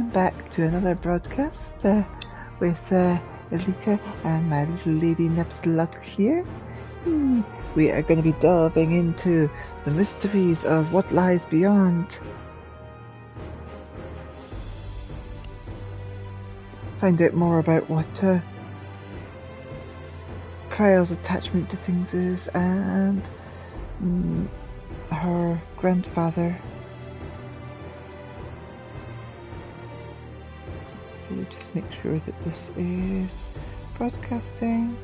welcome back to another broadcast with Elita and my little lady Nepslot here. We are going to be delving into the mysteries of what lies beyond. Find out more about what Kryle's attachment to things is, and her grandfather. So just make sure that this is broadcasting.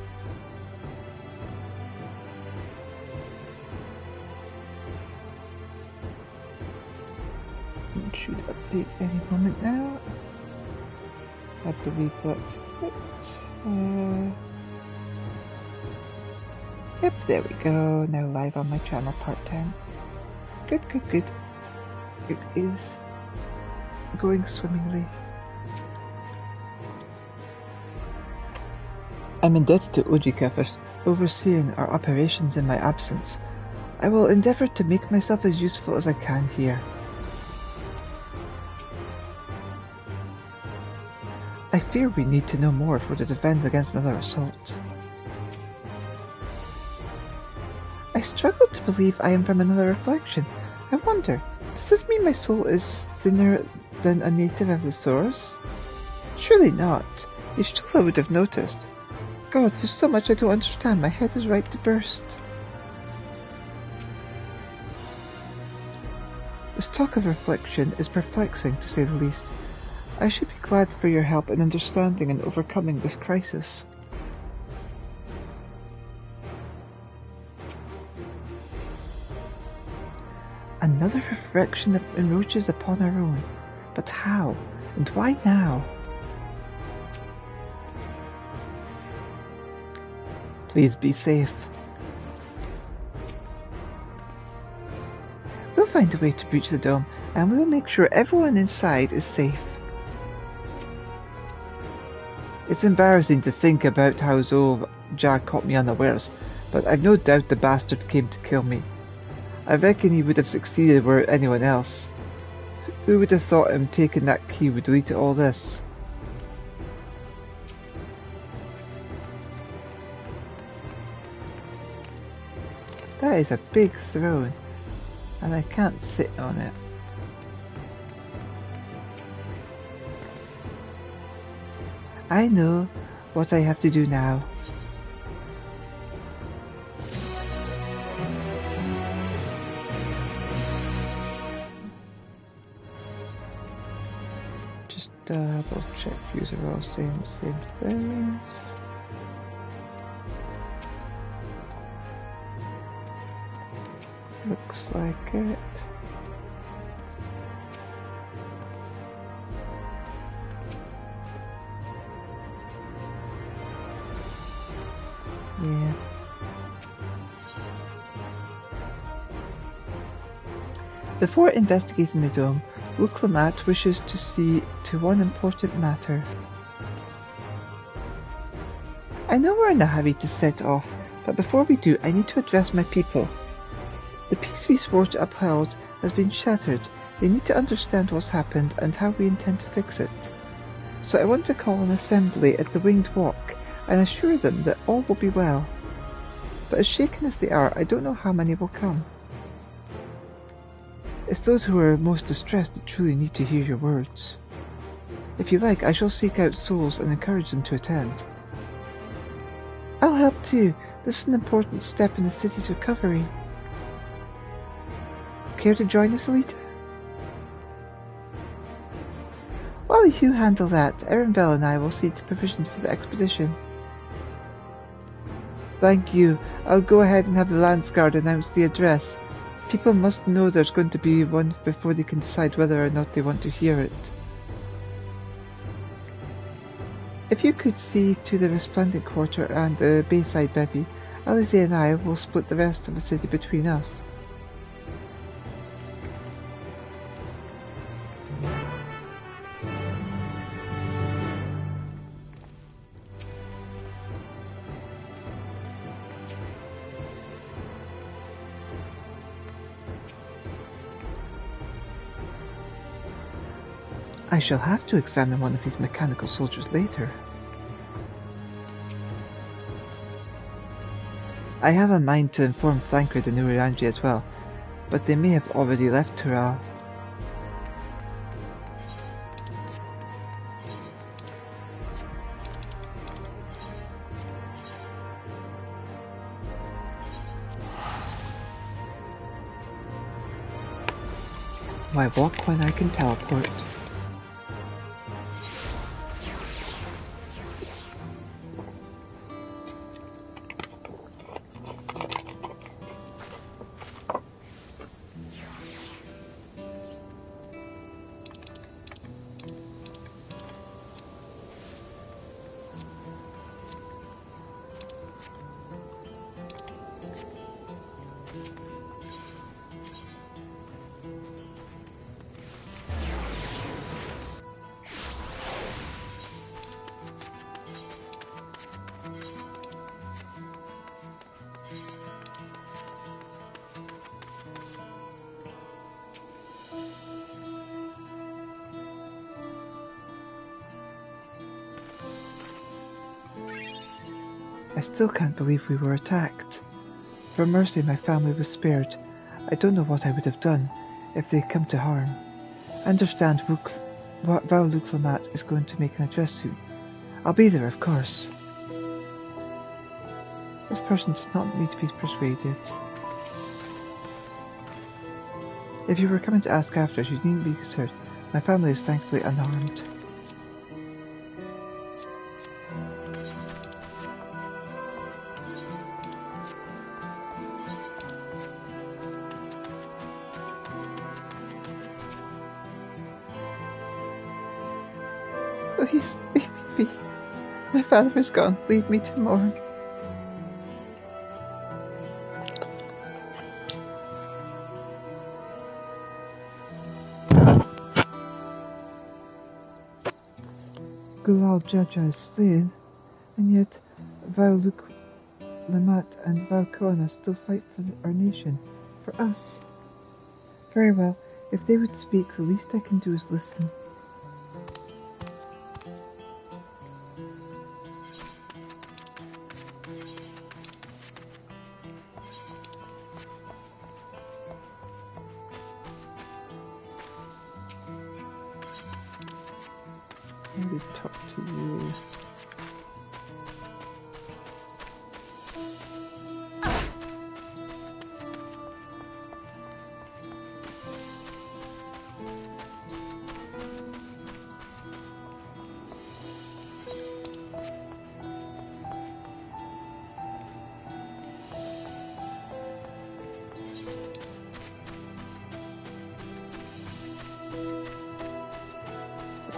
It should update any moment now. I believe that's it. Yep, there we go. Now live on my channel, part 10. Good. It is going swimmingly. I'm indebted to Ojika for overseeing our operations in my absence. I will endeavour to make myself as useful as I can here. I fear we need to know more if we're to defend against another assault. I struggle to believe I am from another reflection. I wonder, does this mean my soul is thinner than a native of the source? Surely not. Y'shtola would have noticed. God, there's so much I don't understand. My head is ripe to burst. This talk of reflection is perplexing, to say the least. I should be glad for your help in understanding and overcoming this crisis. Another reflection emerges upon our own. But how? And why now? Please be safe. We'll find a way to breach the dome, and we'll make sure everyone inside is safe. It's embarrassing to think about how Zol Jag caught me unawares, but I've no doubt the bastard came to kill me. I reckon he would have succeeded were it anyone else. Who would have thought him taking that key would lead to all this? That is a big throne, and I can't sit on it. I know what I have to do now. Just double check views are all saying the same things. Looks like it. Yeah. Before investigating the dome, Wuklamat wishes to see to one important matter. I know we're in a hurry to set off, but before we do, I need to address my people. The peace we swore to uphold has been shattered. They need to understand what's happened and how we intend to fix it. So I want to call an assembly at the Winged Walk and assure them that all will be well. But as shaken as they are, I don't know how many will come. It's those who are most distressed that truly need to hear your words. If you like, I shall seek out souls and encourage them to attend. I'll help too. This is an important step in the city's recovery. Care to join us, Elita? While you handle that, Erenbell and I will see to provisions for the expedition. Thank you. I'll go ahead and have the Landsguard announce the address. People must know there's going to be one before they can decide whether or not they want to hear it. If you could see to the Resplendent Quarter and the Bayside Bevy, Alize and I will split the rest of the city between us. I shall have to examine one of these mechanical soldiers later. I have a mind to inform Thancred and Urianji as well, but they may have already left Tural. Why walk when I can teleport? I still can't believe we were attacked. For mercy, my family was spared. I don't know what I would have done if they'd come to harm. I understand Val Luclamat is going to make an address soon. I'll be there, of course. This person does not need to be persuaded. If you were coming to ask after us, you needn't be concerned. My family is thankfully unharmed. Please, leave me be. My father is gone. Leave me to mourn. Gulal Jaja is slain, and yet Val Lamat and Val Kona still fight for our nation, for us. Very well, if they would speak, the least I can do is listen. Let me talk to you.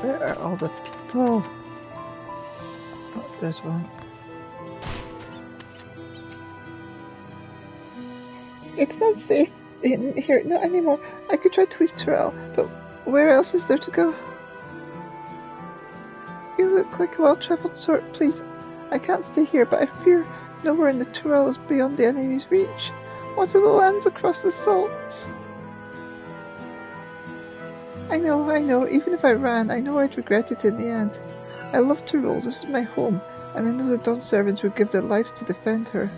Where are all the people? Oh, there's one. It's not safe in here, not anymore. I could try to leave Terrell, but where else is there to go? You look like a well-travelled sort. Please, I can't stay here, but I fear nowhere in the Terrell is beyond the enemy's reach. What are the lands across the salt? I know, even if I ran, I know I'd regret it in the end. I love Tyrol, this is my home, and I know the Dawn servants would give their lives to defend her.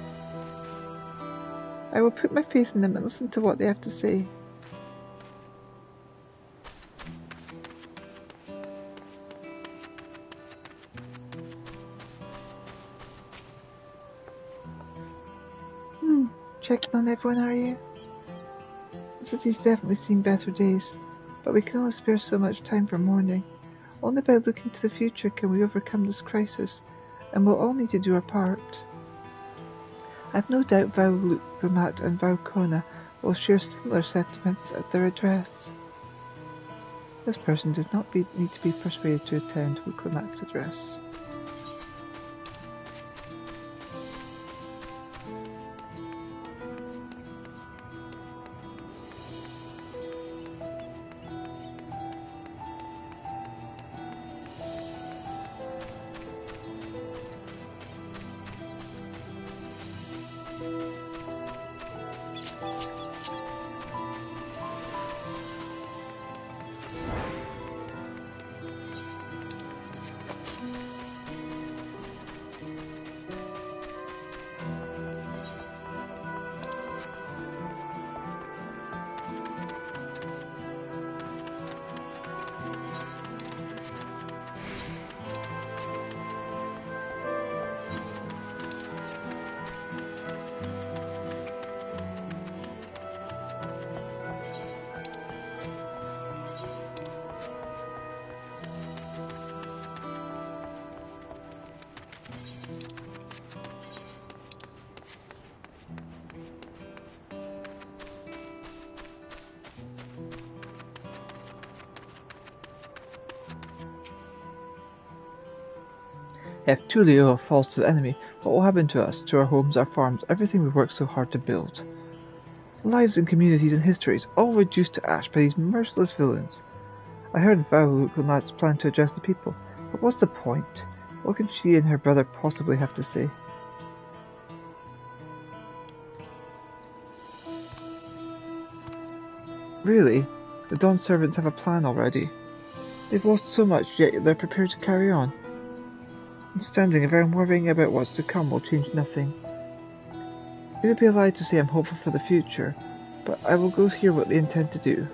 I will put my faith in them and listen to what they have to say. Checking on everyone, are you? The city's definitely seen better days. But we can only spare so much time for mourning. Only by looking to the future can we overcome this crisis, and we'll all need to do our part. I've no doubt Val Lamat and Val Kona will share similar sentiments at their address. This person does not need to be persuaded to attend Lamat's address. If Tulio falls to the enemy, what will happen to us, to our homes, our farms, everything we worked so hard to build? Lives and communities and histories, all reduced to ash by these merciless villains. I heard Vauclamat's plan to address the people, but what's the point? What can she and her brother possibly have to say? Really? The Dawn servants have a plan already. They've lost so much, yet they're prepared to carry on. And standing there and worrying about what's to come will change nothing. It would be a lie to say I'm hopeful for the future, but I will go hear what they intend to do.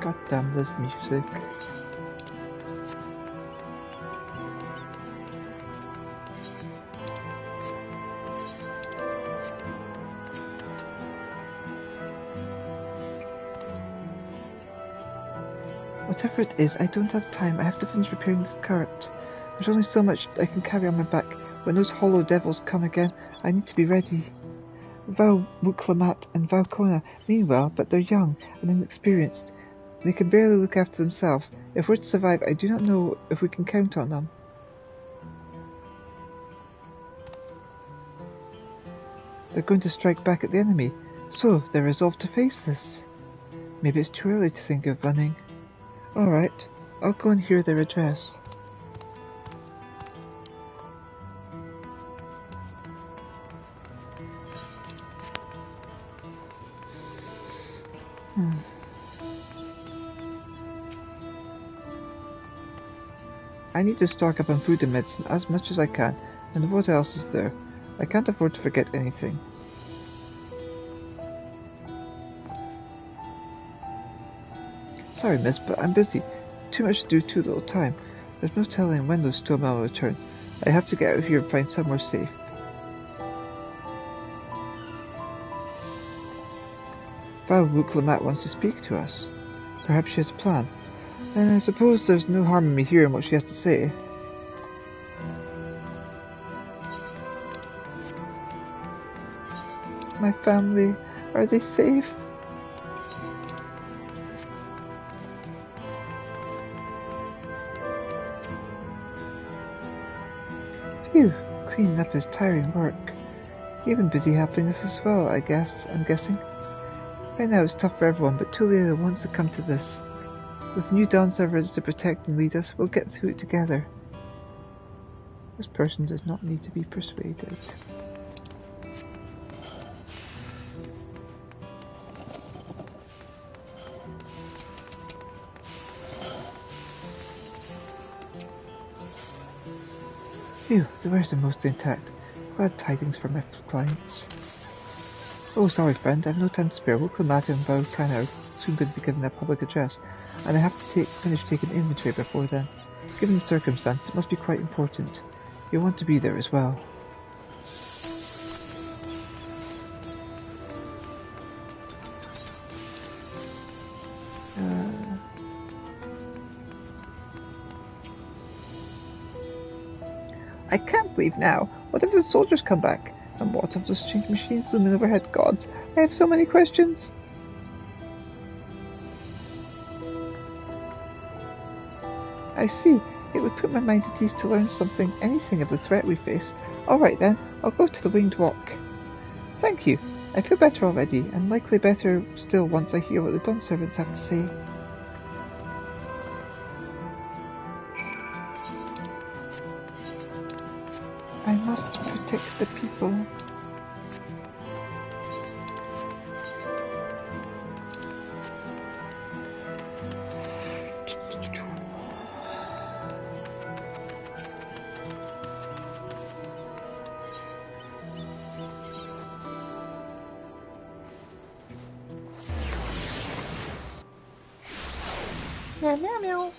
God damn this music. Whatever it is, I don't have time. I have to finish repairing this cart. There's only so much I can carry on my back. When those hollow devils come again, I need to be ready. Vauclamat and Draconia mean well, but they're young and inexperienced. They can barely look after themselves. If we're to survive, I do not know if we can count on them. They're going to strike back at the enemy, so they're resolved to face this. Maybe it's too early to think of running. Alright, I'll go and hear their address. I need to stock up on food and medicine as much as I can, and what else is there? I can't afford to forget anything. Sorry, miss, but I'm busy. Too much to do, too little time. There's no telling when those stillmen will return. I have to get out of here and find somewhere safe. Vauclamat wants to speak to us. Perhaps she has a plan. And I suppose there's no harm in me hearing what she has to say. My family, are they safe? Phew, cleaning up is tiring work. You've been busy helping us as well, I'm guessing. Right now it's tough for everyone, but Tulio wants to come to this. With new Dawn servants to protect and lead us, we'll get through it together. This person does not need to be persuaded. Phew, the wares are mostly intact. Glad tidings for my clients. Oh, sorry friend, I've no time to spare. Vauclamat and Draconia are soon going to be giving a public address, and I have to finish taking inventory before then. Given the circumstances, it must be quite important. You'll want to be there as well. I can't leave now. What if the soldiers come back? And what if those strange machines looming overhead? Gods, I have so many questions. I see. It would put my mind at ease to learn anything of the threat we face. Alright then, I'll go to the Winged Walk. Thank you. I feel better already, and likely better still once I hear what the Dawn servants have to say. I must protect the people. Meow meow meow.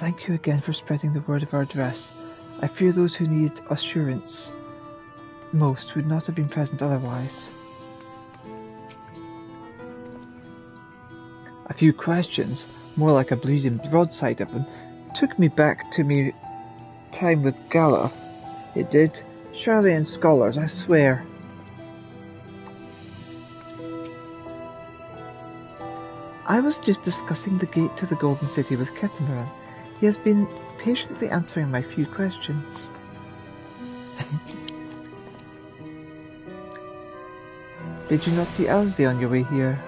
Thank you again for spreading the word of our address. I fear those who need assurance most would not have been present otherwise. A few questions, more like a bleeding broadside of them, took me back to me time with Gala. It did. Sharlayan scholars, I swear. I was just discussing the gate to the Golden City with Ketamaran. He has been patiently answering my few questions. Did you not see Owsley on your way here?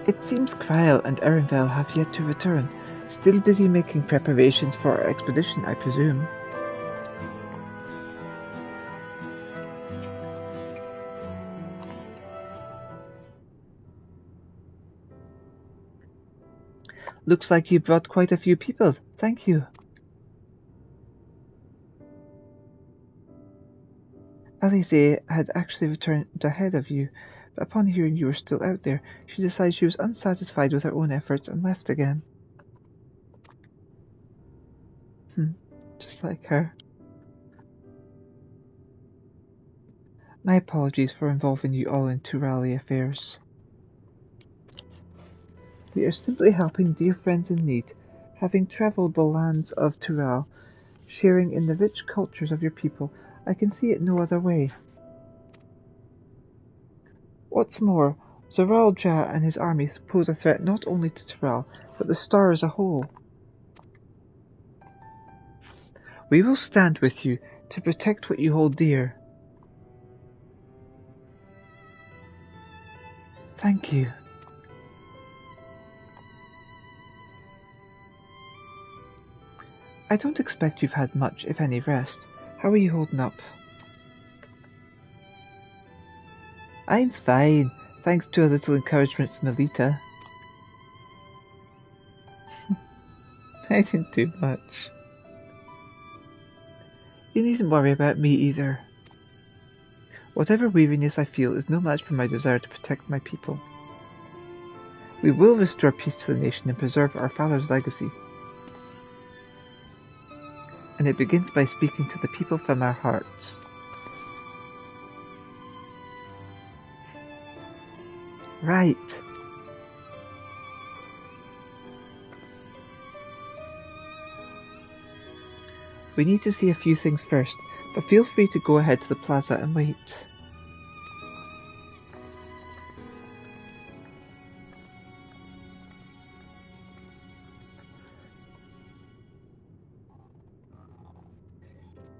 It seems Kyle and Erenvel have yet to return, still busy making preparations for our expedition, I presume. Looks like you brought quite a few people. Thank you. Alize had actually returned ahead of you, but upon hearing you were still out there, she decided she was unsatisfied with her own efforts and left again. Just like her. My apologies for involving you all in Turali affairs. We are simply helping dear friends in need, having travelled the lands of Tural, sharing in the rich cultures of your people. I can see it no other way. What's more, Zoral Jah and his army pose a threat not only to Tural, but the star as a whole. We will stand with you to protect what you hold dear. Thank you. I don't expect you've had much, if any, rest. How are you holding up? I'm fine, thanks to a little encouragement from Elita. I didn't do much. You needn't worry about me either. Whatever weariness I feel is no match for my desire to protect my people. We will restore peace to the nation and preserve our father's legacy. And it begins by speaking to the people from our hearts. Right. We need to see a few things first, but feel free to go ahead to the plaza and wait.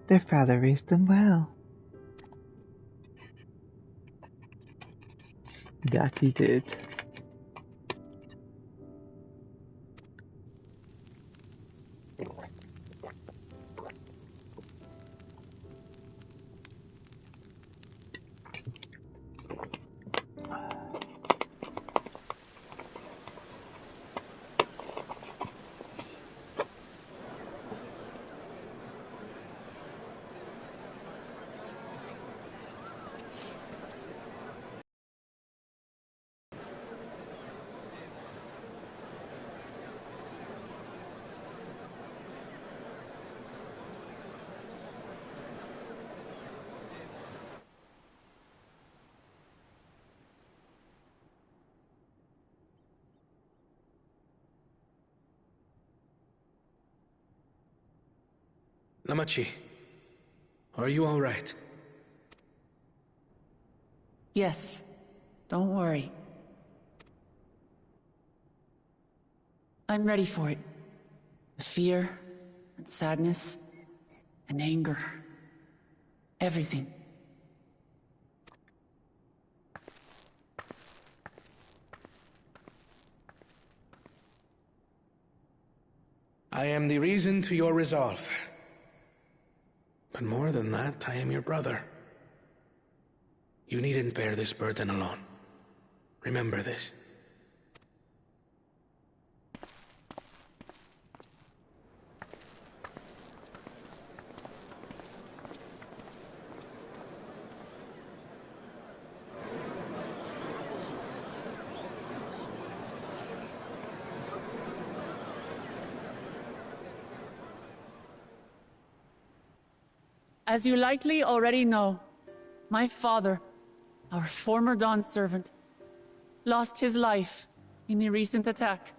Their father raised them well. That he did. Namachi, are you all right? Yes, don't worry. I'm ready for it. The fear, and sadness, and anger. Everything. I am the reason to your resolve. But more than that, I am your brother. You needn't bear this burden alone. Remember this. As you likely already know, my father, our former Dawn servant, lost his life in the recent attack.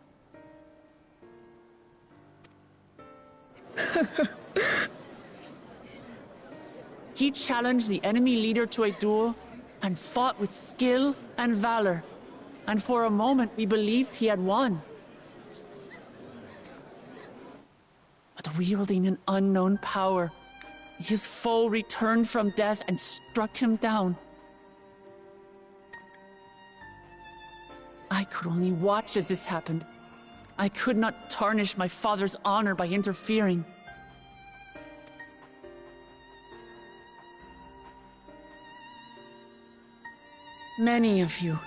He challenged the enemy leader to a duel and fought with skill and valor. And for a moment, we believed he had won. But wielding an unknown power, his foe returned from death and struck him down. I could only watch as this happened. I could not tarnish my father's honor by interfering. Many of you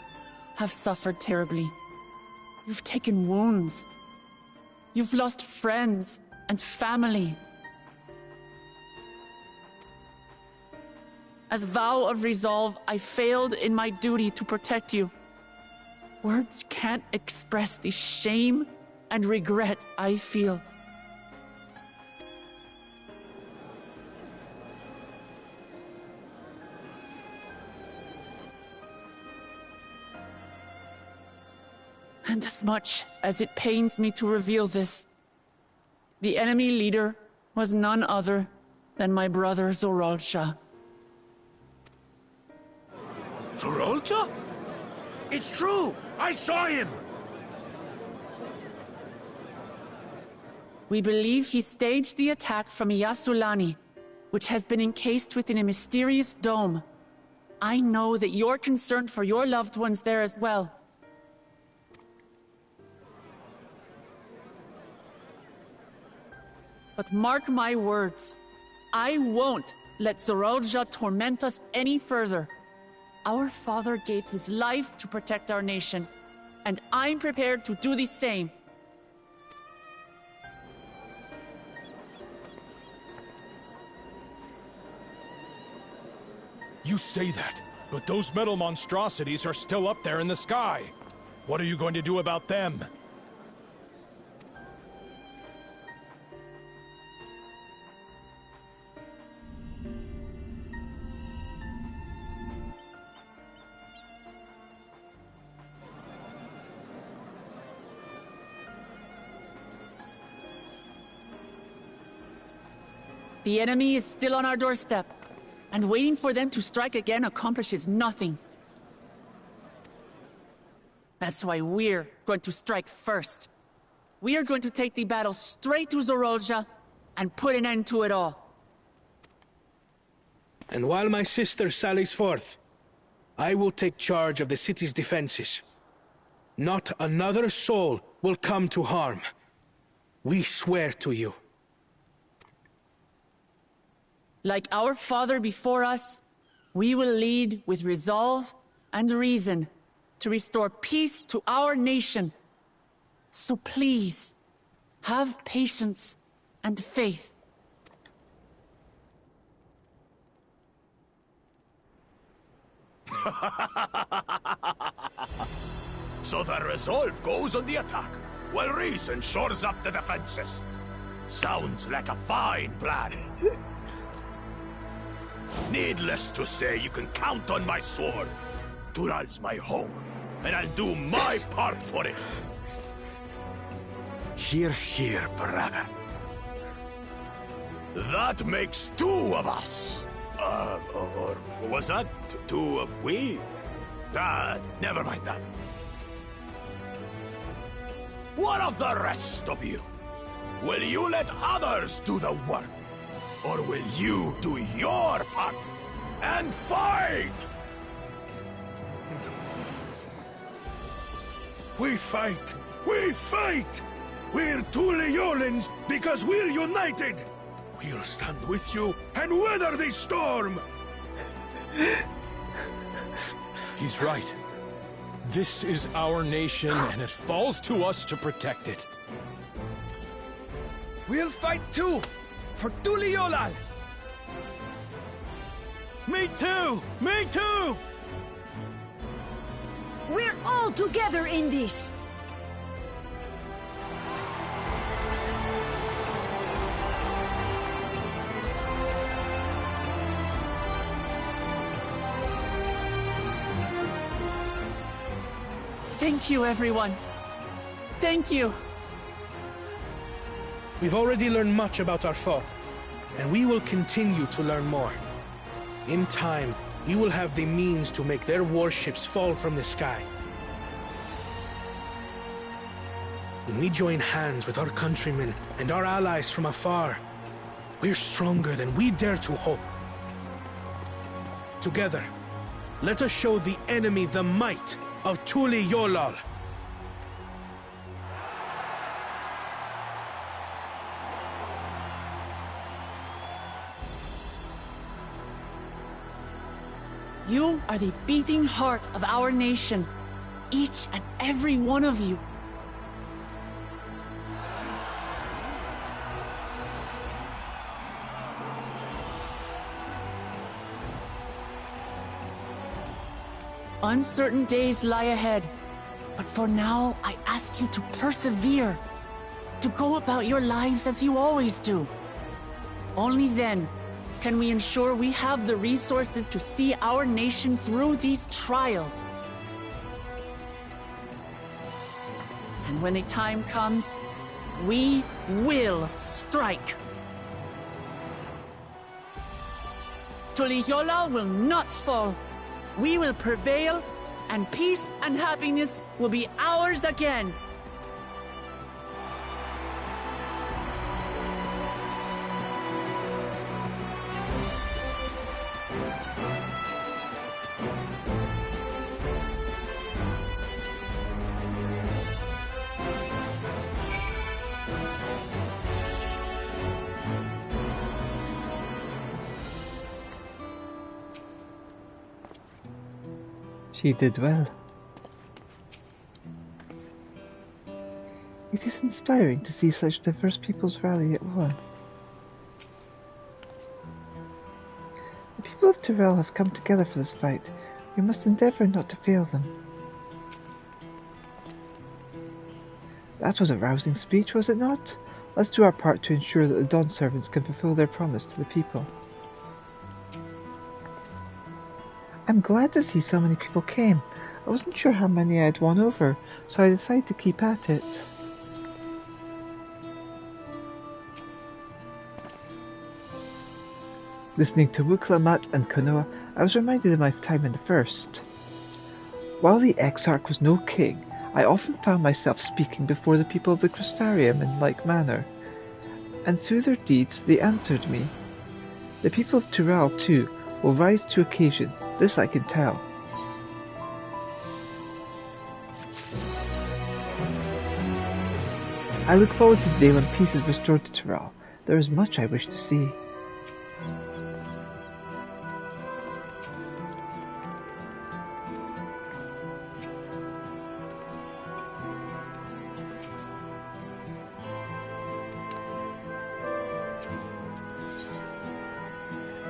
have suffered terribly. You've taken wounds. You've lost friends and family. As vow of resolve, I failed in my duty to protect you. Words can't express the shame and regret I feel. And as much as it pains me to reveal this, the enemy leader was none other than my brother Zoralsha. Zoralsha? It's true! I saw him! We believe he staged the attack from Yasulani, which has been encased within a mysterious dome. I know that you're concerned for your loved ones there as well. But mark my words, I won't let Zoralsha torment us any further. Our father gave his life to protect our nation, and I'm prepared to do the same. You say that, but those metal monstrosities are still up there in the sky. What are you going to do about them? The enemy is still on our doorstep, and waiting for them to strike again accomplishes nothing. That's why we're going to strike first. We are going to take the battle straight to Zoralsha and put an end to it all. And while my sister sallies forth, I will take charge of the city's defenses. Not another soul will come to harm. We swear to you. Like our father before us, we will lead with resolve and reason to restore peace to our nation. So please, have patience and faith. So the resolve goes on the attack, while reason shores up the defenses. Sounds like a fine plan. Needless to say, you can count on my sword. Tural's my home, and I'll do my part for it. Hear, hear, brother. That makes two of us. Or was that two of we? Never mind that. What of the rest of you? Will you let others do the work? Or will you do your part and fight? We fight! We fight! We're two Leolans because we're united! We'll stand with you and weather this storm! He's right. This is our nation, and it falls to us to protect it. We'll fight too! For Tuliolal! Me too! Me too! We're all together in this! Thank you, everyone. Thank you. We've already learned much about our foe, and we will continue to learn more. In time, we will have the means to make their warships fall from the sky. When we join hands with our countrymen and our allies from afar, we're stronger than we dare to hope. Together, let us show the enemy the might of Tuli Yolal. You are the beating heart of our nation, each and every one of you. Uncertain days lie ahead, but for now, I ask you to persevere, to go about your lives as you always do. Only then can we ensure we have the resources to see our nation through these trials. And when the time comes, we will strike. Tuliyola will not fall. We will prevail, and peace and happiness will be ours again. She did well. It is inspiring to see such diverse peoples rally at one. The people of Tyrell have come together for this fight. We must endeavour not to fail them. That was a rousing speech, was it not? Let's do our part to ensure that the Dawn servants can fulfill their promise to the people. I'm glad to see so many people came. I wasn't sure how many I had won over, so I decided to keep at it. Listening to Wuklamat and Konoha, I was reminded of my time in the First. While the Exarch was no king, I often found myself speaking before the people of the Crystarium in like manner, and through their deeds they answered me. The people of Tyrell, too, will rise to occasion. This I can tell. I look forward to the day when peace is restored to Tyrell. There is much I wish to see.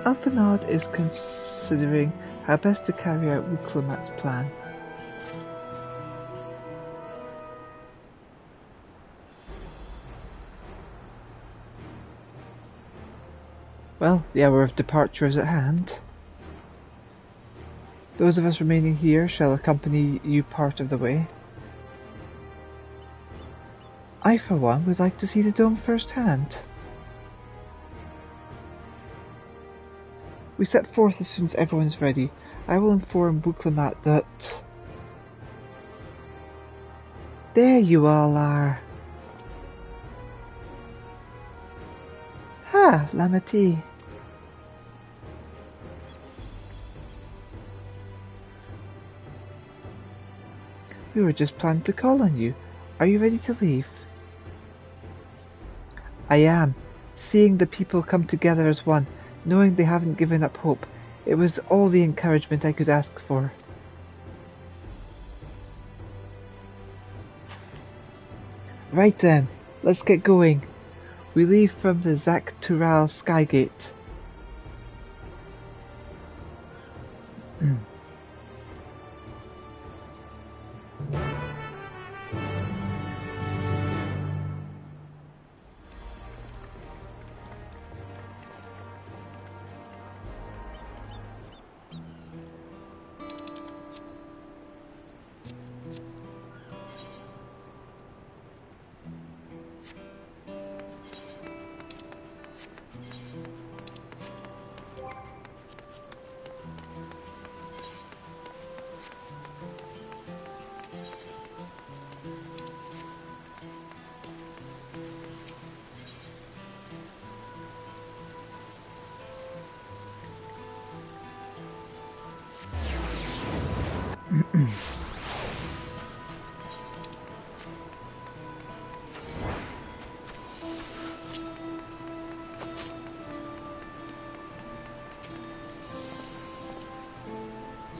Alphanod is considering how best to carry out Wuklamat's plan. Well, the hour of departure is at hand. Those of us remaining here shall accompany you part of the way. I, for one, would like to see the dome firsthand. We set forth as soon as everyone is ready. I will inform Wuklamat that... There you all are. Ha, Lamati. We were just planning to call on you. Are you ready to leave? I am. Seeing the people come together as one, knowing they haven't given up hope, it was all the encouragement I could ask for. Right then, let's get going. We leave from the Zaktural Skygate.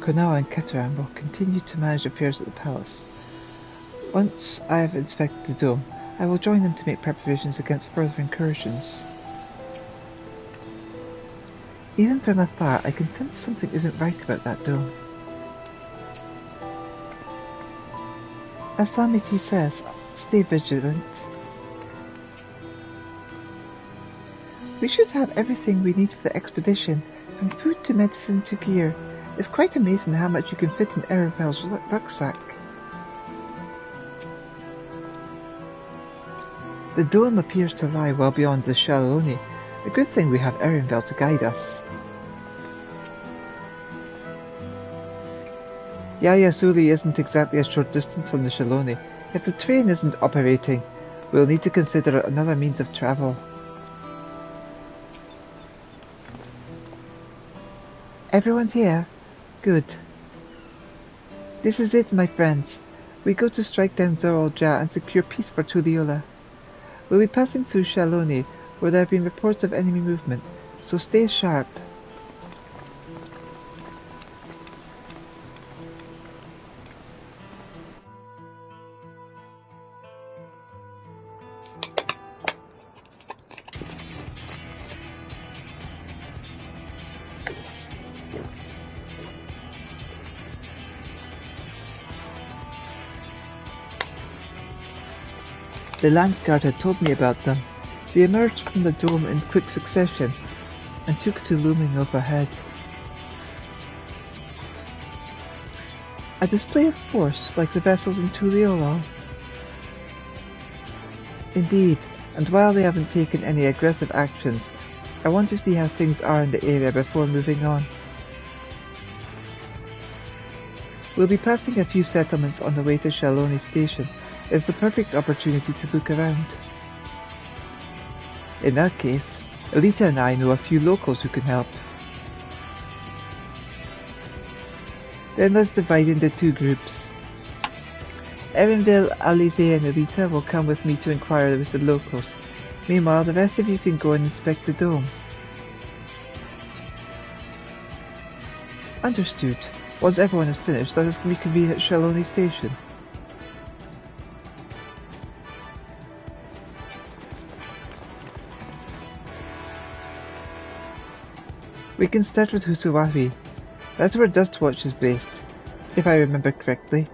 Konoha and Keteran will continue to manage affairs at the palace. Once I have inspected the dome, I will join them to make preparations against further incursions. Even from afar, I can sense something isn't right about that dome. As Lamity says, stay vigilant. We should have everything we need for the expedition, from food to medicine to gear. It's quite amazing how much you can fit in Erevel's rucksack. The dome appears to lie well beyond the Shaloni. A good thing we have Erenvel to guide us. Yayasuli isn't exactly a short distance from the Shaloni. If the train isn't operating, we'll need to consider another means of travel. Everyone's here? Good. This is it, my friends. We go to strike down Zorolja and secure peace for Tuliyola. We'll be passing through Shaloni, where there have been reports of enemy movement, so stay sharp. The Landsguard had told me about them. They emerged from the dome in quick succession, and took to looming overhead. A display of force like the vessels in Tuliyola. Indeed, and while they haven't taken any aggressive actions, I want to see how things are in the area before moving on. We'll be passing a few settlements on the way to Shaloni Station. It's the perfect opportunity to look around. In that case, Elita and I know a few locals who can help. Then let's divide into two groups. Erenvel, Alize and Elita will come with me to inquire with the locals. Meanwhile, the rest of you can go and inspect the dome. Understood. Once everyone is finished, let us reconvene at Shaloni Station. We can start with Husawahi. That's where Dustwatch is based, if I remember correctly.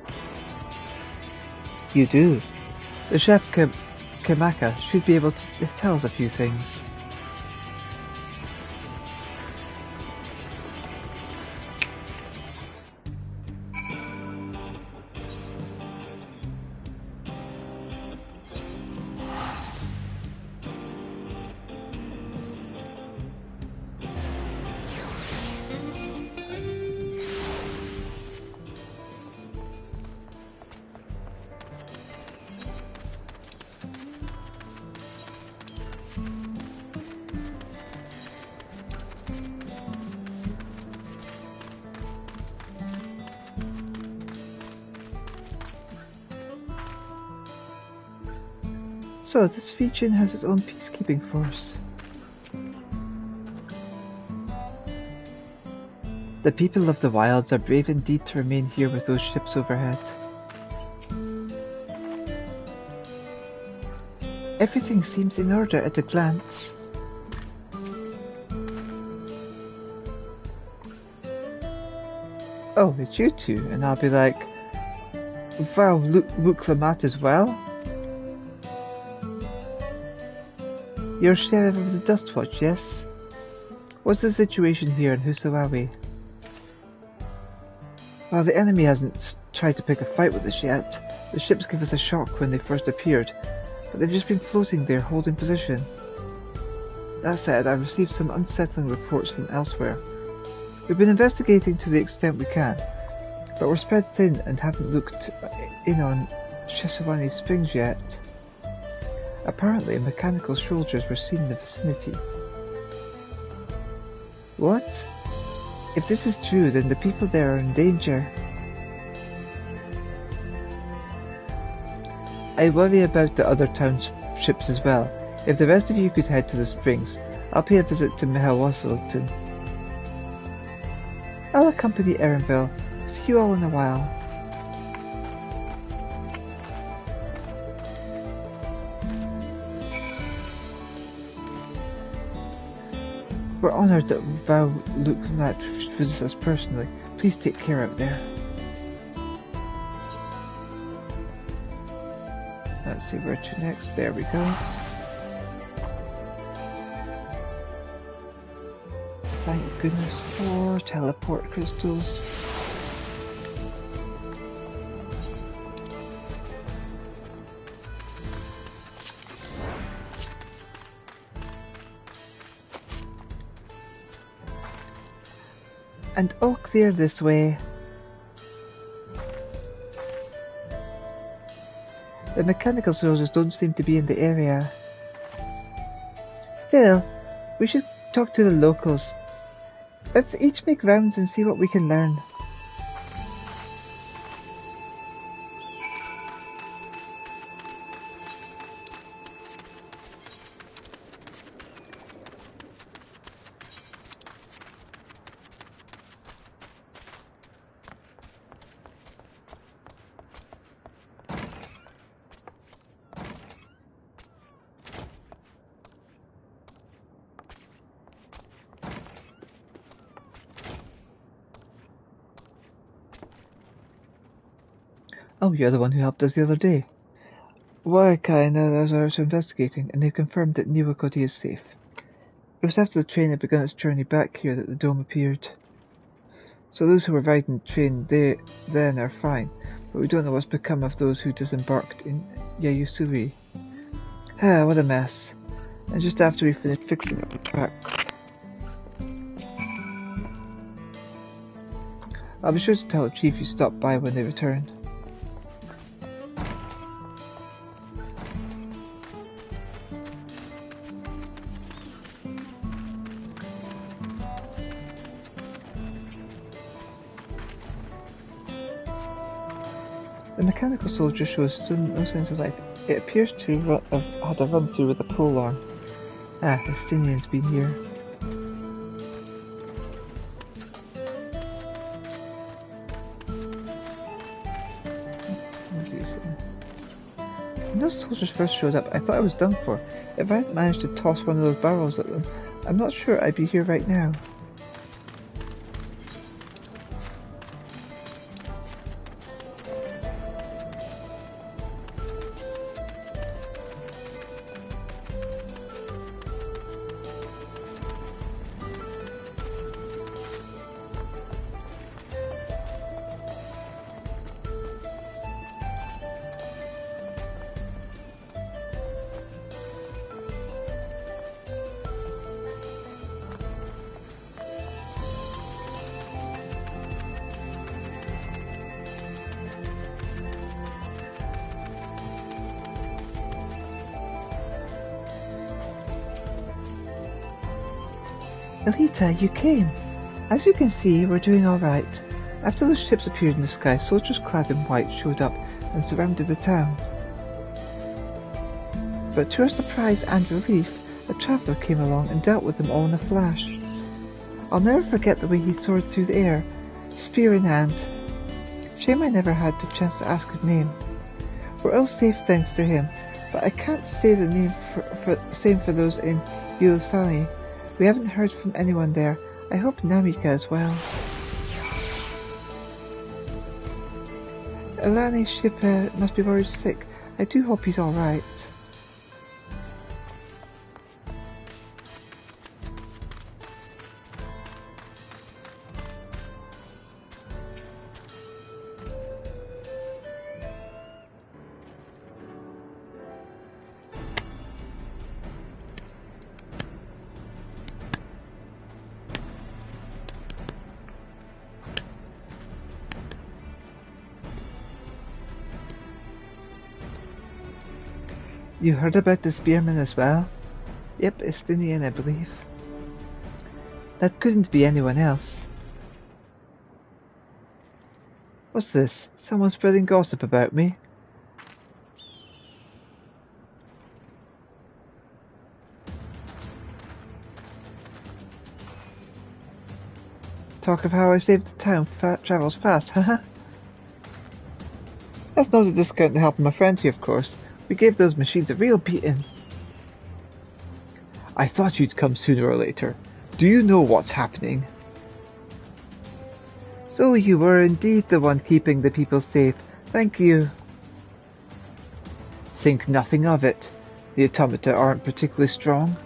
You do. The chef Kamaka should be able to tell us a few things. So, this region has its own peacekeeping force. The people of the wilds are brave indeed to remain here with those ships overhead. Everything seems in order at a glance. Oh, it's you two, and I'll be like, wow, look Lamat as well? You're Sheriff of the Dustwatch, yes? What's the situation here in Husawahi? While the enemy hasn't tried to pick a fight with us yet, the ships gave us a shock when they first appeared, but they've just been floating there holding position. That said, I've received some unsettling reports from elsewhere. We've been investigating to the extent we can, but we're spread thin and haven't looked in on Shisawani Springs yet. Apparently, mechanical soldiers were seen in the vicinity. What? If this is true, then the people there are in danger. I worry about the other townships as well. If the rest of you could head to the springs, I'll pay a visit to Mihawasselton. I'll accompany Erenville. See you all in a while. We're honoured that Val looks at visits us personally. Please take care out there. Let's see where to next. There we go. Thank goodness for teleport crystals. And all clear this way. The mechanical soldiers don't seem to be in the area. Still, we should talk to the locals. Let's each make rounds and see what we can learn. Oh, you're the one who helped us the other day. Waikai and others are also investigating, and they've confirmed that Niwakoti is safe. It was after the train had begun its journey back here that the dome appeared. So those who were riding the train then are fine, but we don't know what's become of those who disembarked in Yayusui. Ah, what a mess. And just after we finished fixing up the track. I'll be sure to tell the chief you stopped by when they return. The mechanical soldier shows still no sense of life. It appears to have had a run through with a pole arm. Ah, the Stinian's been here. When those soldiers first showed up, I thought I was done for. If I hadn't managed to toss one of those barrels at them, I'm not sure I'd be here right now. Elita, you came. As you can see, we're doing alright. After the ships appeared in the sky, soldiers clad in white showed up and surrounded the town. But to our surprise and relief, a traveller came along and dealt with them all in a flash. I'll never forget the way he soared through the air, spear in hand. Shame I never had the chance to ask his name. We're all safe thanks to him, but I can't say the name same for those in Yulusani. We haven't heard from anyone there. I hope Namika as well. Alani's ship must be worried sick. I do hope he's alright. You heard about the spearman as well? Yep, Estinian, I believe. That couldn't be anyone else. What's this? Someone spreading gossip about me? Talk of how I saved the town travels fast, haha. That's not a discount to helping my friend here, of course. We gave those machines a real beating. I thought you'd come sooner or later. Do you know what's happening? So you were indeed the one keeping the people safe. Thank you. Think nothing of it. The automata aren't particularly strong.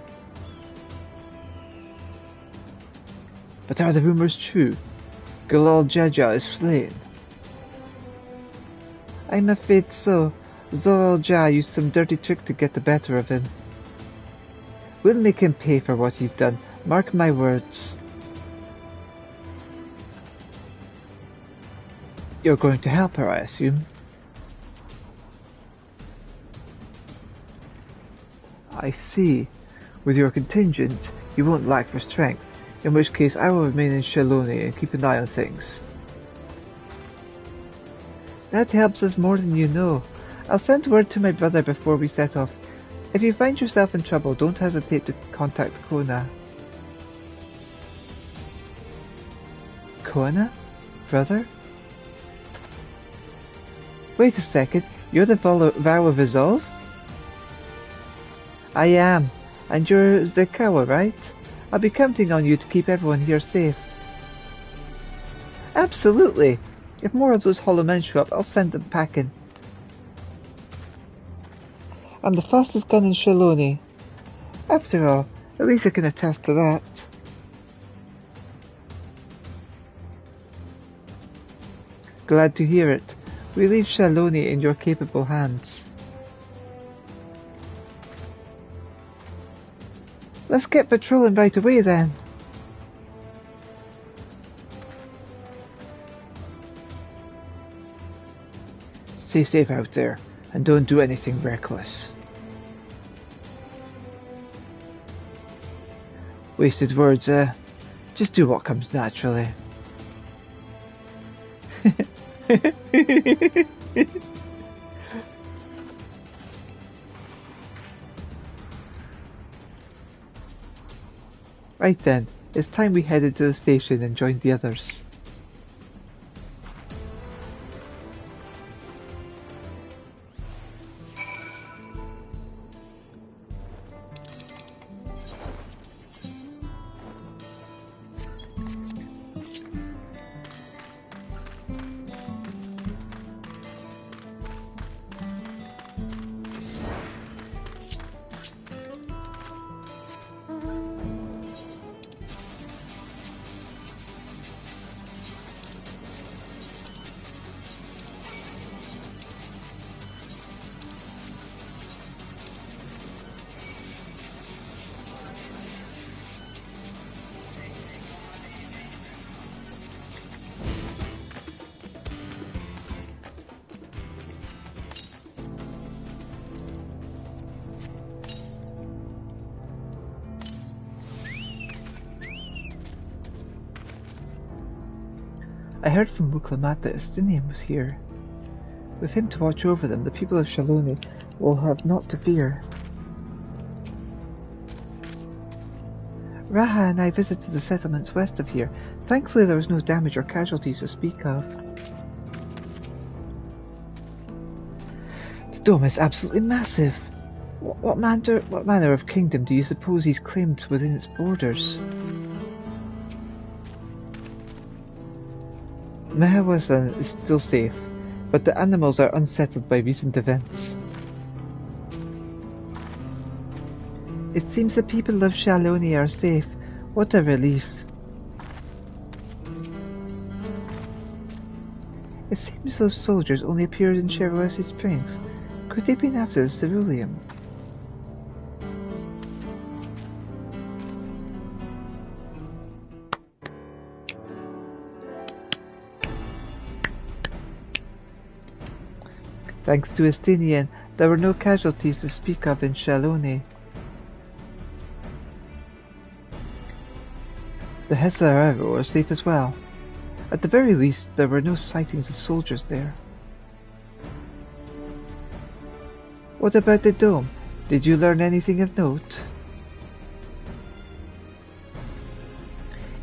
But are the rumors true? Galal Jaja is slain. I'm afraid so. Zoral Jah used some dirty trick to get the better of him. We'll make him pay for what he's done. Mark my words. You're going to help her, I assume? I see. With your contingent, you won't lack for strength, in which case I will remain in Shaloni and keep an eye on things. That helps us more than you know. I'll send word to my brother before we set off. If you find yourself in trouble, don't hesitate to contact Kona. Kona? Brother? Wait a second, you're the Vow of Resolve? I am, and you're Zekawa, right? I'll be counting on you to keep everyone here safe. Absolutely! If more of those hollow men show up, I'll send them packing. I'm the fastest gun in Shaloni. After all, Elisa can attest to that. Glad to hear it. We leave Shaloni in your capable hands. Let's get patrolling right away then. Stay safe out there, and don't do anything reckless. Wasted words, just do what comes naturally. Right then, it's time we headed to the station and joined the others. I heard from Muklamat that Estinian was here. With him to watch over them, the people of Shaloni will have naught to fear. Raha and I visited the settlements west of here. Thankfully there was no damage or casualties to speak of. The dome is absolutely massive. What manner of kingdom do you suppose he's claimed within its borders? Mahawazan is still safe, but the animals are unsettled by recent events. It seems the people of Shaloni are safe. What a relief. It seems those soldiers only appeared in Cherwasi Springs. Could they have been after the ceruleum? Thanks to Estinian, there were no casualties to speak of in Shaloni. The Hesararo are safe as well. At the very least, there were no sightings of soldiers there. What about the dome? Did you learn anything of note?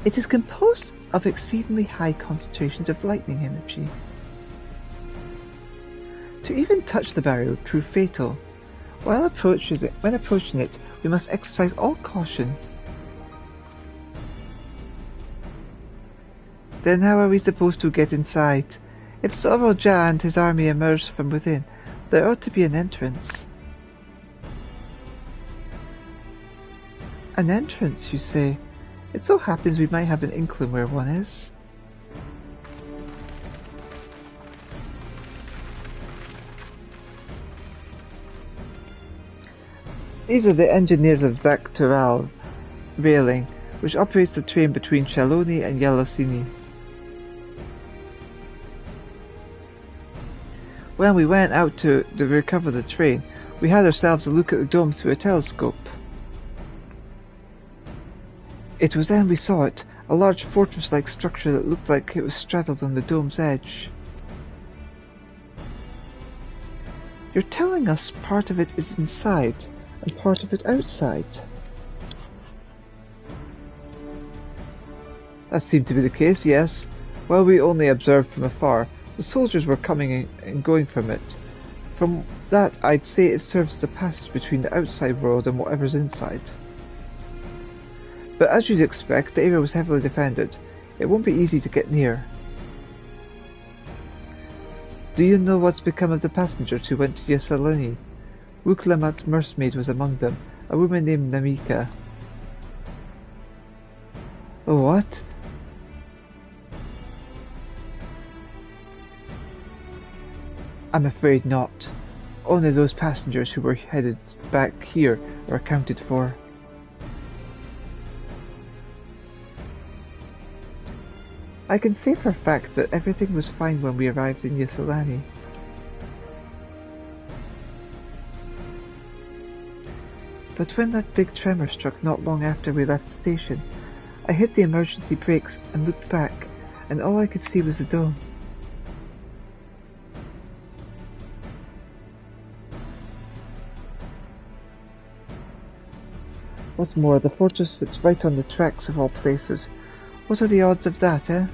It is composed of exceedingly high concentrations of lightning energy. To even touch the barrier would prove fatal. When approaching it, we must exercise all caution. Then how are we supposed to get inside? If Soroja and his army emerge from within, there ought to be an entrance. An entrance, you say? It so happens we might have an inkling where one is. These are the engineers of Dawntrail Railing, which operates the train between Shaloni and Yelosini. When we went out to recover the train, we had ourselves a look at the dome through a telescope. It was then we saw it, a large fortress-like structure that looked like it was straddled on the dome's edge. You're telling us part of it is inside, and part of it outside? That seemed to be the case, yes. While we only observed from afar, the soldiers were coming and going from it. From that, I'd say it serves as a passage between the outside world and whatever's inside. But as you'd expect, the area was heavily defended. It won't be easy to get near. Do you know what's become of the passengers who went to Yelosini? Wuklamat's nursemaid was among them, a woman named Namika. Oh, what? I'm afraid not. Only those passengers who were headed back here are accounted for. I can say for a fact that everything was fine when we arrived in Yelosini. But when that big tremor struck not long after we left the station, I hit the emergency brakes and looked back, and all I could see was the dome. What's more, the fortress sits right on the tracks of all places. What are the odds of that, eh?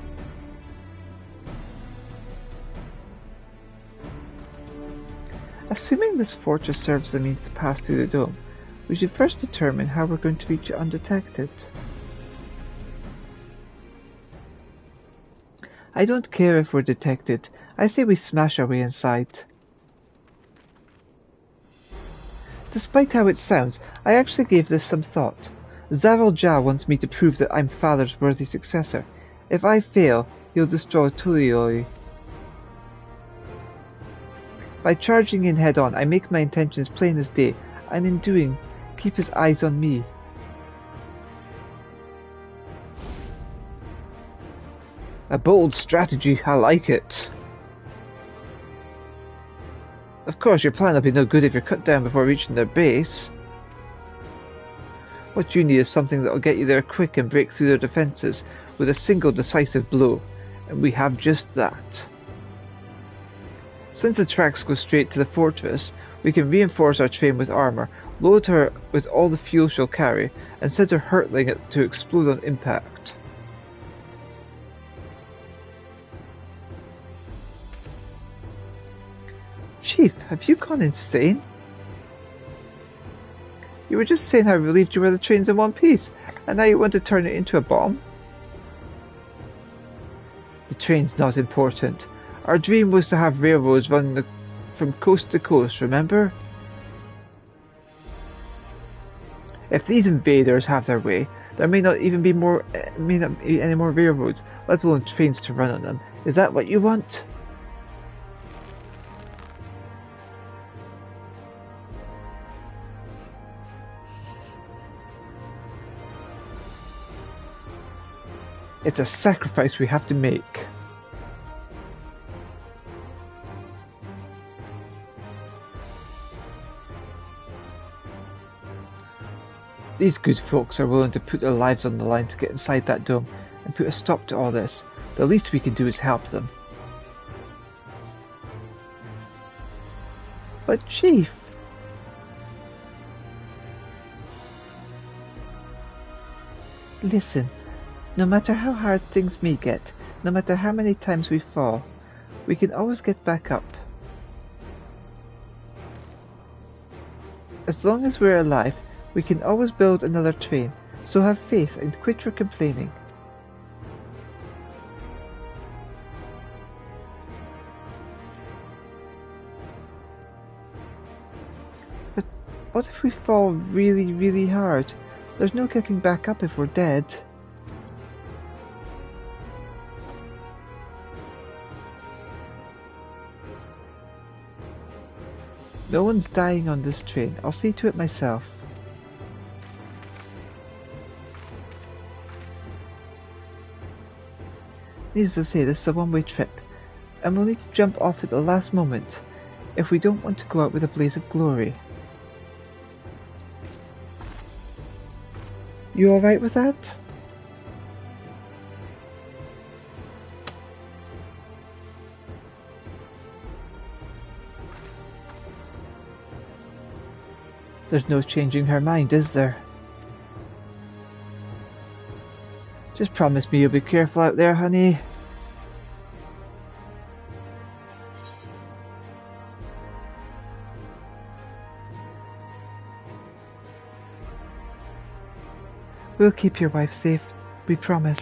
Assuming this fortress serves the means to pass through the dome, we should first determine how we're going to reach it undetected. I don't care if we're detected. I say we smash our way inside. Despite how it sounds, I actually gave this some thought. Zarel Jah wants me to prove that I'm Father's worthy successor. If I fail, he'll destroy Tulioli. By charging in head-on, I make my intentions plain as day, and in doing, keep his eyes on me. A bold strategy, I like it. Of course, your plan will be no good if you're cut down before reaching their base. What you need is something that will get you there quick and break through their defences with a single decisive blow, and we have just that. Since the tracks go straight to the fortress, we can reinforce our train with armour, load her with all the fuel she'll carry, and send her hurtling it to explode on impact. Chief, have you gone insane? You were just saying how relieved you were the train's in one piece, and now you want to turn it into a bomb? The train's not important. Our dream was to have railroads running from coast to coast, remember? If these invaders have their way, there may not be any more railroads, let alone trains to run on them. Is that what you want? It's a sacrifice we have to make. These good folks are willing to put their lives on the line to get inside that dome and put a stop to all this. The least we can do is help them. But Chief... Listen, No matter how hard things may get, no matter how many times we fall, we can always get back up. As long as we're alive, we can always build another train, so have faith and quit for complaining. But what if we fall really, really hard? There's no getting back up if we're dead. No one's dying on this train. I'll see to it myself. Needless to say, this is a one-way trip, and we'll need to jump off at the last moment if we don't want to go out with a blaze of glory. You alright with that? There's no changing her mind, is there? Just promise me you'll be careful out there, honey. We'll keep your wife safe, we promise.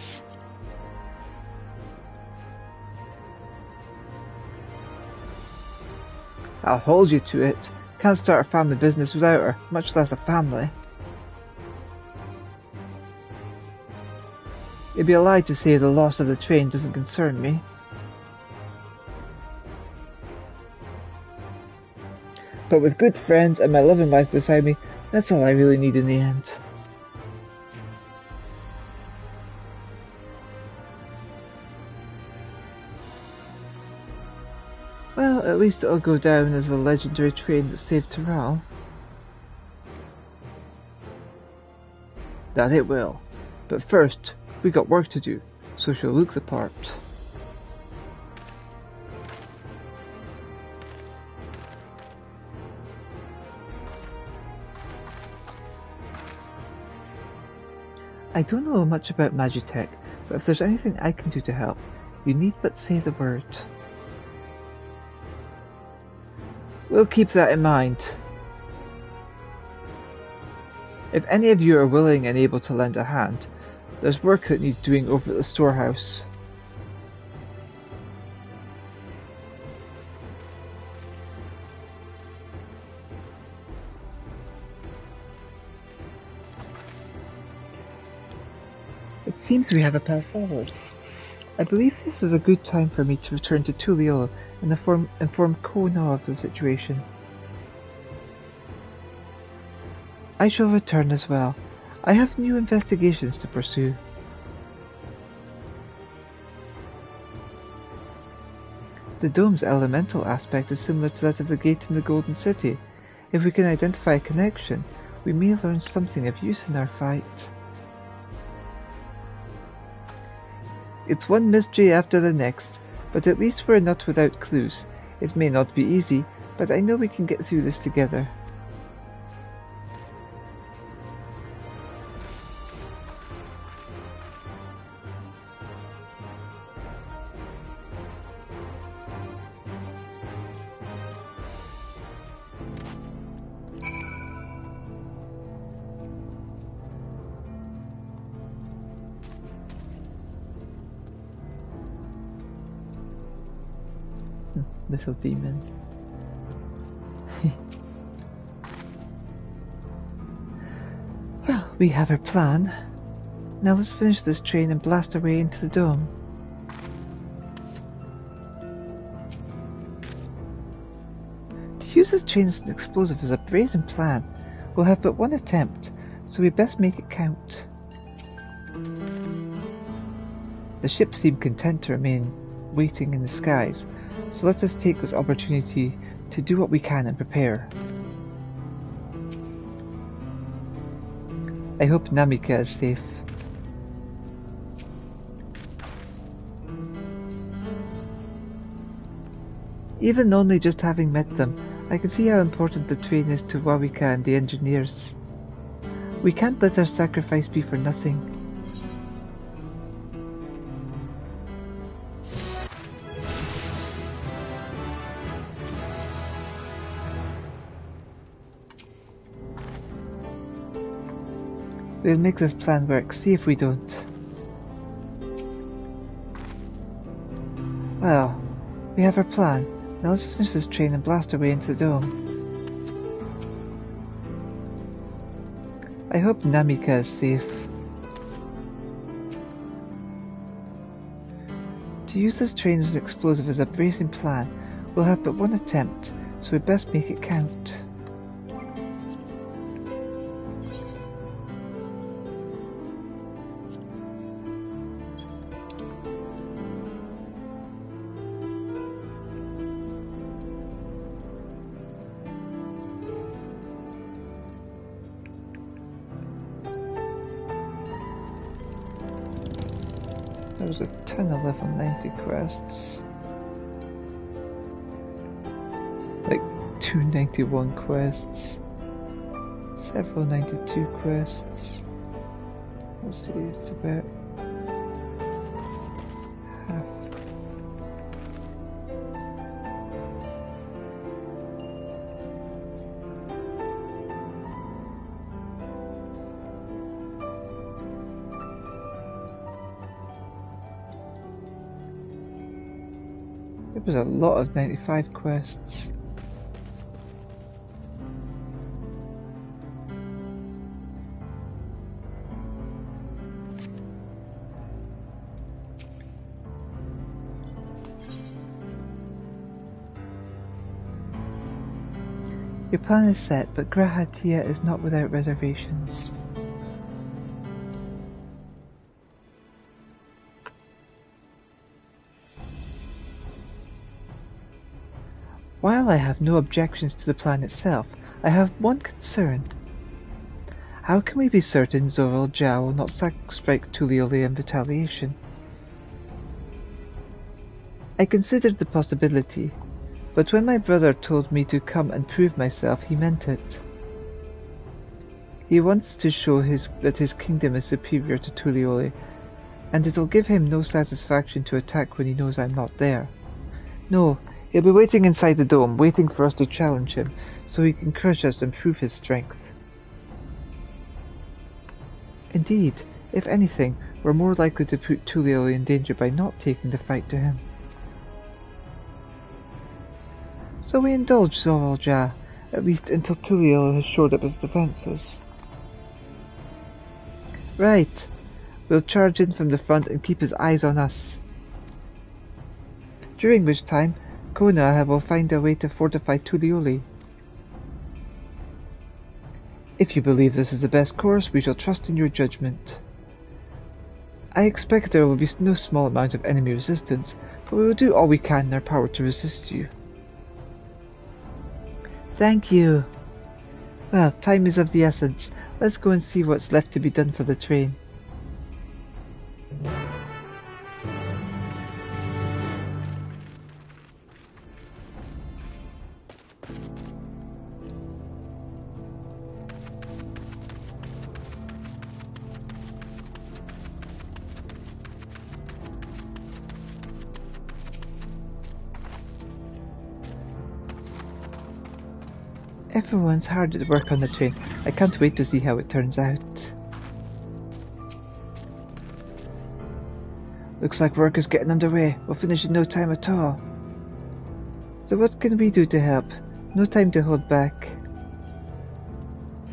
I'll hold you to it. Can't start a family business without her, much less a family. It'd be a lie to say the loss of the train doesn't concern me. But with good friends and my loving wife beside me, that's all I really need in the end. Well, at least it'll go down as a legendary train that saved Terral. That it will. But first, we got work to do, so she'll look the part. I don't know much about Magitech, but if there's anything I can do to help, you need but say the word. We'll keep that in mind. If any of you are willing and able to lend a hand, there's work that needs doing over at the storehouse. It seems we have a path forward. I believe this is a good time for me to return to Tulliola and inform Kona of the situation. I shall return as well. I have new investigations to pursue. The dome's elemental aspect is similar to that of the gate in the Golden City. If we can identify a connection, we may learn something of use in our fight. It's one mystery after the next, but at least we're not without clues. It may not be easy, but I know we can get through this together. Little demon. Well, we have our plan. Now let's finish this train and blast our way into the dome. To use this train as an explosive is a brazen plan. We'll have but one attempt, so we best make it count. The ships seem content to remain waiting in the skies, so let us take this opportunity to do what we can and prepare. I hope Namika is safe. Even only just having met them, I can see how important the train is to Wawika and the engineers. We can't let our sacrifice be for nothing. We'll make this plan work, see if we don't. Well, we have our plan. Now let's finish this train and blast our way into the dome. I hope Namika is safe. To use this train as an explosive is a bracing plan. We'll have but one attempt, so we'd best make it count. There was a ton of level 90 quests. Like 291 quests. Several 92 quests. Let's see, it's about half. It was a lot of 95 quests. Your plan is set, but Grahatia is not without reservations. While I have no objections to the plan itself, I have one concern. How can we be certain Zoral Jao will not strike Tulioli in retaliation? I considered the possibility, but when my brother told me to come and prove myself, he meant it. He wants to show that his kingdom is superior to Tulioli, and it'll give him no satisfaction to attack when he knows I'm not there. No, he'll be waiting inside the dome, waiting for us to challenge him, so he can crush us and prove his strength. Indeed, if anything, we're more likely to put Tulioli in danger by not taking the fight to him. So we indulge Zoral Jao, at least until Tulioli has shored up his defences. Right, we'll charge in from the front and keep his eyes on us. During which time, Kona will find a way to fortify Tulioli. If you believe this is the best course, we shall trust in your judgment. I expect there will be no small amount of enemy resistance, but we will do all we can in our power to resist you. Thank you. Well, time is of the essence. Let's go and see what's left to be done for the train. Everyone's hard at work on the train. I can't wait to see how it turns out. Looks like work is getting underway. We'll finish in no time at all. So what can we do to help? No time to hold back.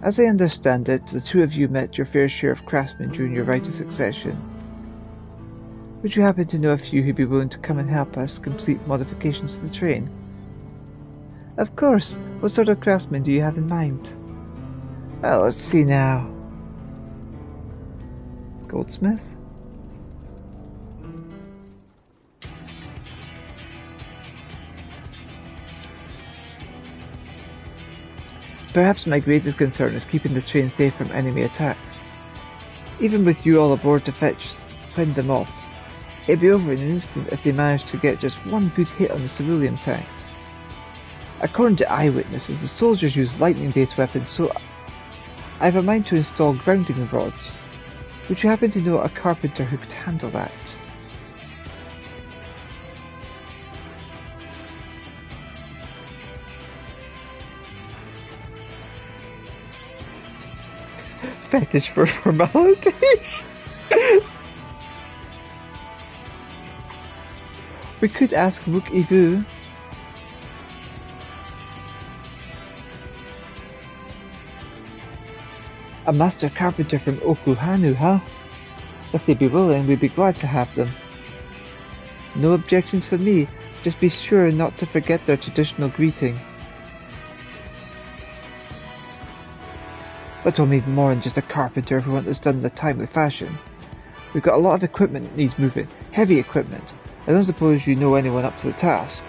As I understand it, the two of you met your fair share of craftsmen during your right of succession. Would you happen to know a few who'd be willing to come and help us complete modifications to the train? Of course. What sort of craftsman do you have in mind? Well, let's see now. Goldsmith? Perhaps my greatest concern is keeping the train safe from enemy attacks. Even with you all aboard to fend them off, it'd be over in an instant if they managed to get just one good hit on the cerulean tanks. According to eyewitnesses, the soldiers use lightning-based weapons, so I have a mind to install grounding rods. Would you happen to know a carpenter who could handle that? Fetish for formalities? We could ask Wook Ivu. A master carpenter from Okuhanu, huh? If they'd be willing, we'd be glad to have them. No objections from me, just be sure not to forget their traditional greeting. But we'll need more than just a carpenter if we want this done in a timely fashion. We've got a lot of equipment that needs moving, heavy equipment. I don't suppose you know anyone up to the task.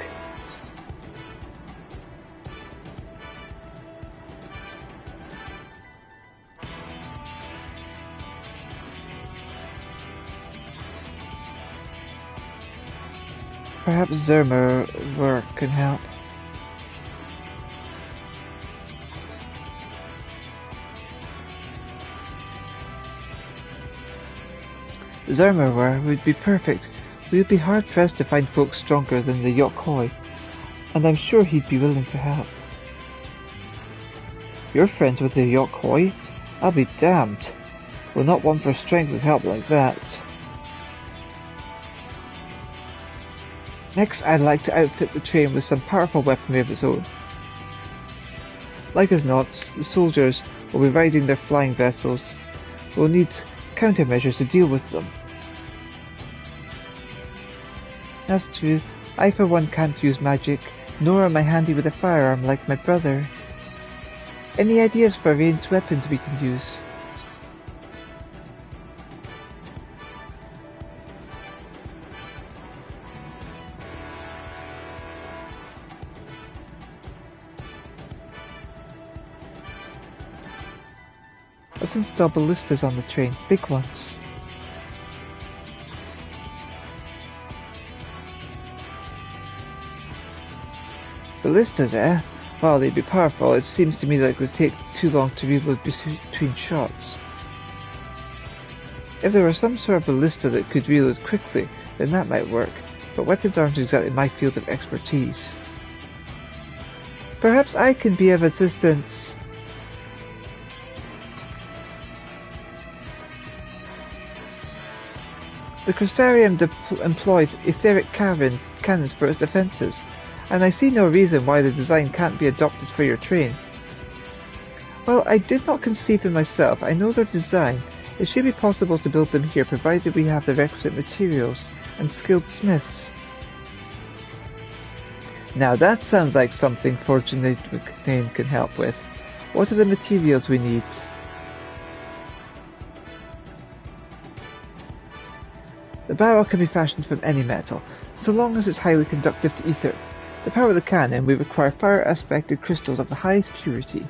Perhaps Zermer can help. Zermer would be perfect. We would be hard-pressed to find folks stronger than the Yokhoi, and I'm sure he'd be willing to help. You're friends with the Yokhoi? I'll be damned. We're not one for strength with help like that. Next, I'd like to outfit the train with some powerful weaponry of its own. Like as not, the soldiers will be riding their flying vessels. We'll need countermeasures to deal with them. That's true. I for one can't use magic, nor am I handy with a firearm like my brother. Any ideas for ranged weapons we can use? Let's install ballistas on the train, big ones. Ballistas, eh? While they'd be powerful, it seems to me like it would take too long to reload between shots. If there were some sort of ballista that could reload quickly, then that might work, but weapons aren't exactly my field of expertise. Perhaps I can be of assistance. The Crystarium employed etheric cannons for its defences, and I see no reason why the design can't be adopted for your train. Well, I did not conceive them myself. I know their design. It should be possible to build them here, provided we have the requisite materials and skilled smiths. Now that sounds like something Fortunate McName can help with. What are the materials we need? The barrel can be fashioned from any metal, so long as it's highly conductive to ether. To power the cannon, we require fire-aspected crystals of the highest purity.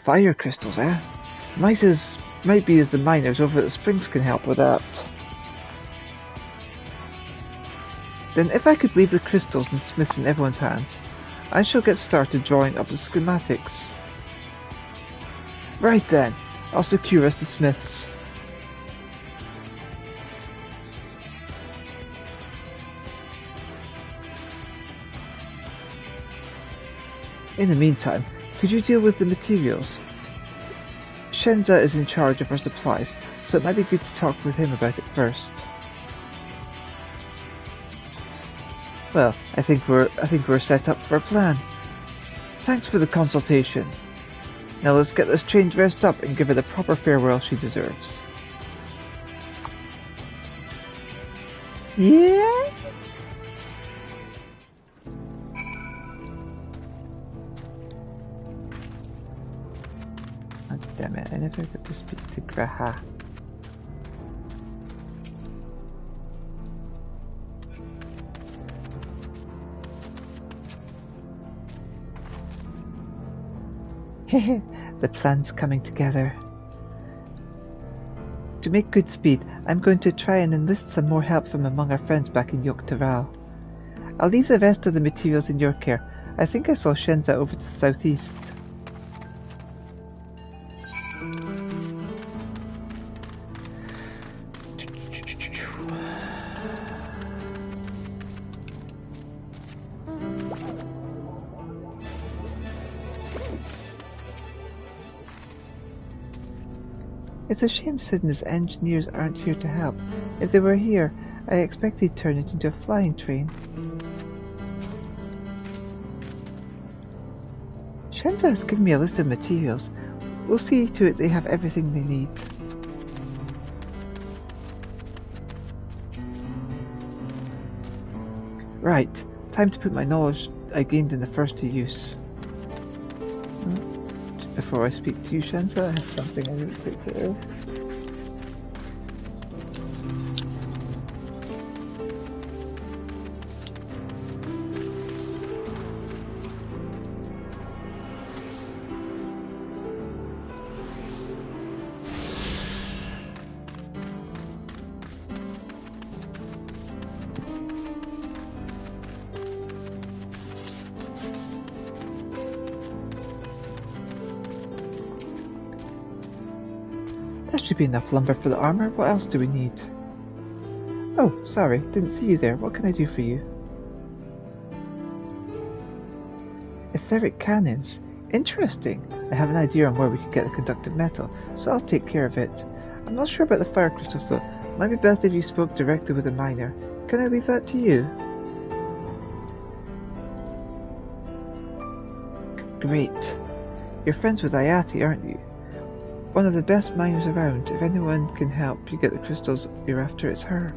Fire crystals, eh? Might be as the miners over at the springs can help with that. Then if I could leave the crystals and smiths in everyone's hands, I shall get started drawing up the schematics. Right then, I'll secure us the smiths. In the meantime, could you deal with the materials? Shenza is in charge of our supplies, so it might be good to talk with him about it first. Well, I think we're set up for a plan. Thanks for the consultation. Now let's get this train dressed up and give her the proper farewell she deserves. Yeah? Oh, damn it, I never got to speak to Graha. The plan's coming together. To make good speed, I'm going to try and enlist some more help from among our friends back in Yoktaral. I'll leave the rest of the materials in your care. I think I saw Shenza over to the southeast. It's a shame Sydney's engineers aren't here to help. If they were here, I expect they'd turn it into a flying train. Shenza has given me a list of materials. We'll see to it they have everything they need. Right, time to put my knowledge I gained in the first to use. Before I speak to you, Shenza, I have something I need to take care of. That should be enough lumber for the armor. What else do we need? Oh, sorry, didn't see you there. What can I do for you? Etheric cannons. Interesting. I have an idea on where we can get the conductive metal, so I'll take care of it. I'm not sure about the fire crystals though. Might be best if you spoke directly with a miner. Can I leave that to you? Great. You're friends with Ayati, aren't you? One of the best miners around. If anyone can help you get the crystals you're after, it's her.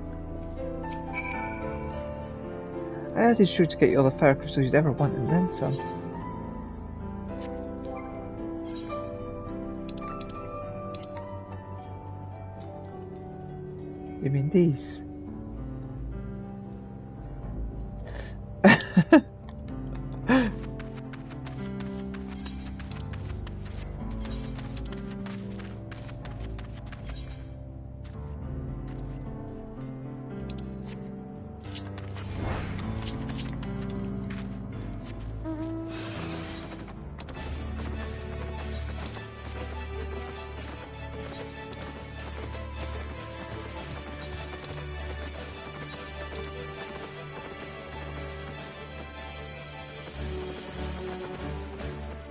Ayati's sure to get you all the fire crystals you'd ever want and then some. You mean these?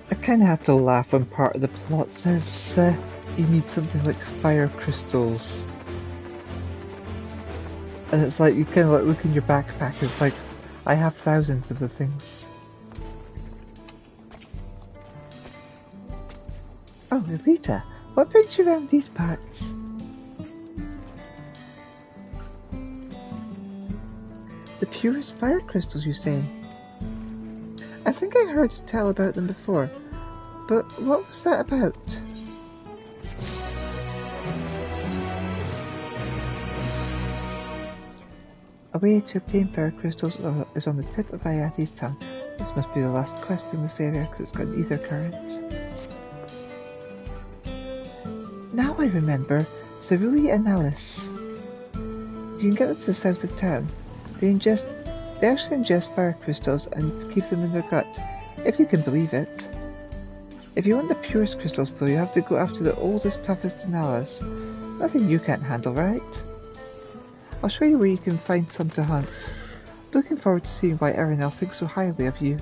I kinda have to laugh when part of the plot says you need something like fire crystals. And it's like, you kinda like look in your backpack, it's like, I have thousands of the things. Oh, Elita, what brings you around these parts? The purest fire crystals, you say? I think I heard you tell about them before. But what was that about? A way to obtain fire crystals is on the tip of Ayati's tongue. This must be the last quest in this area because it's got an ether current. Now I remember. Ceruli and Alice. You can get them to the south of town. They actually ingest fire crystals and keep them in their gut, if you can believe it. If you want the purest crystals though, you have to go after the oldest, toughest Danalas. Nothing you can't handle, right? I'll show you where you can find some to hunt. Looking forward to seeing why Erinel thinks so highly of you.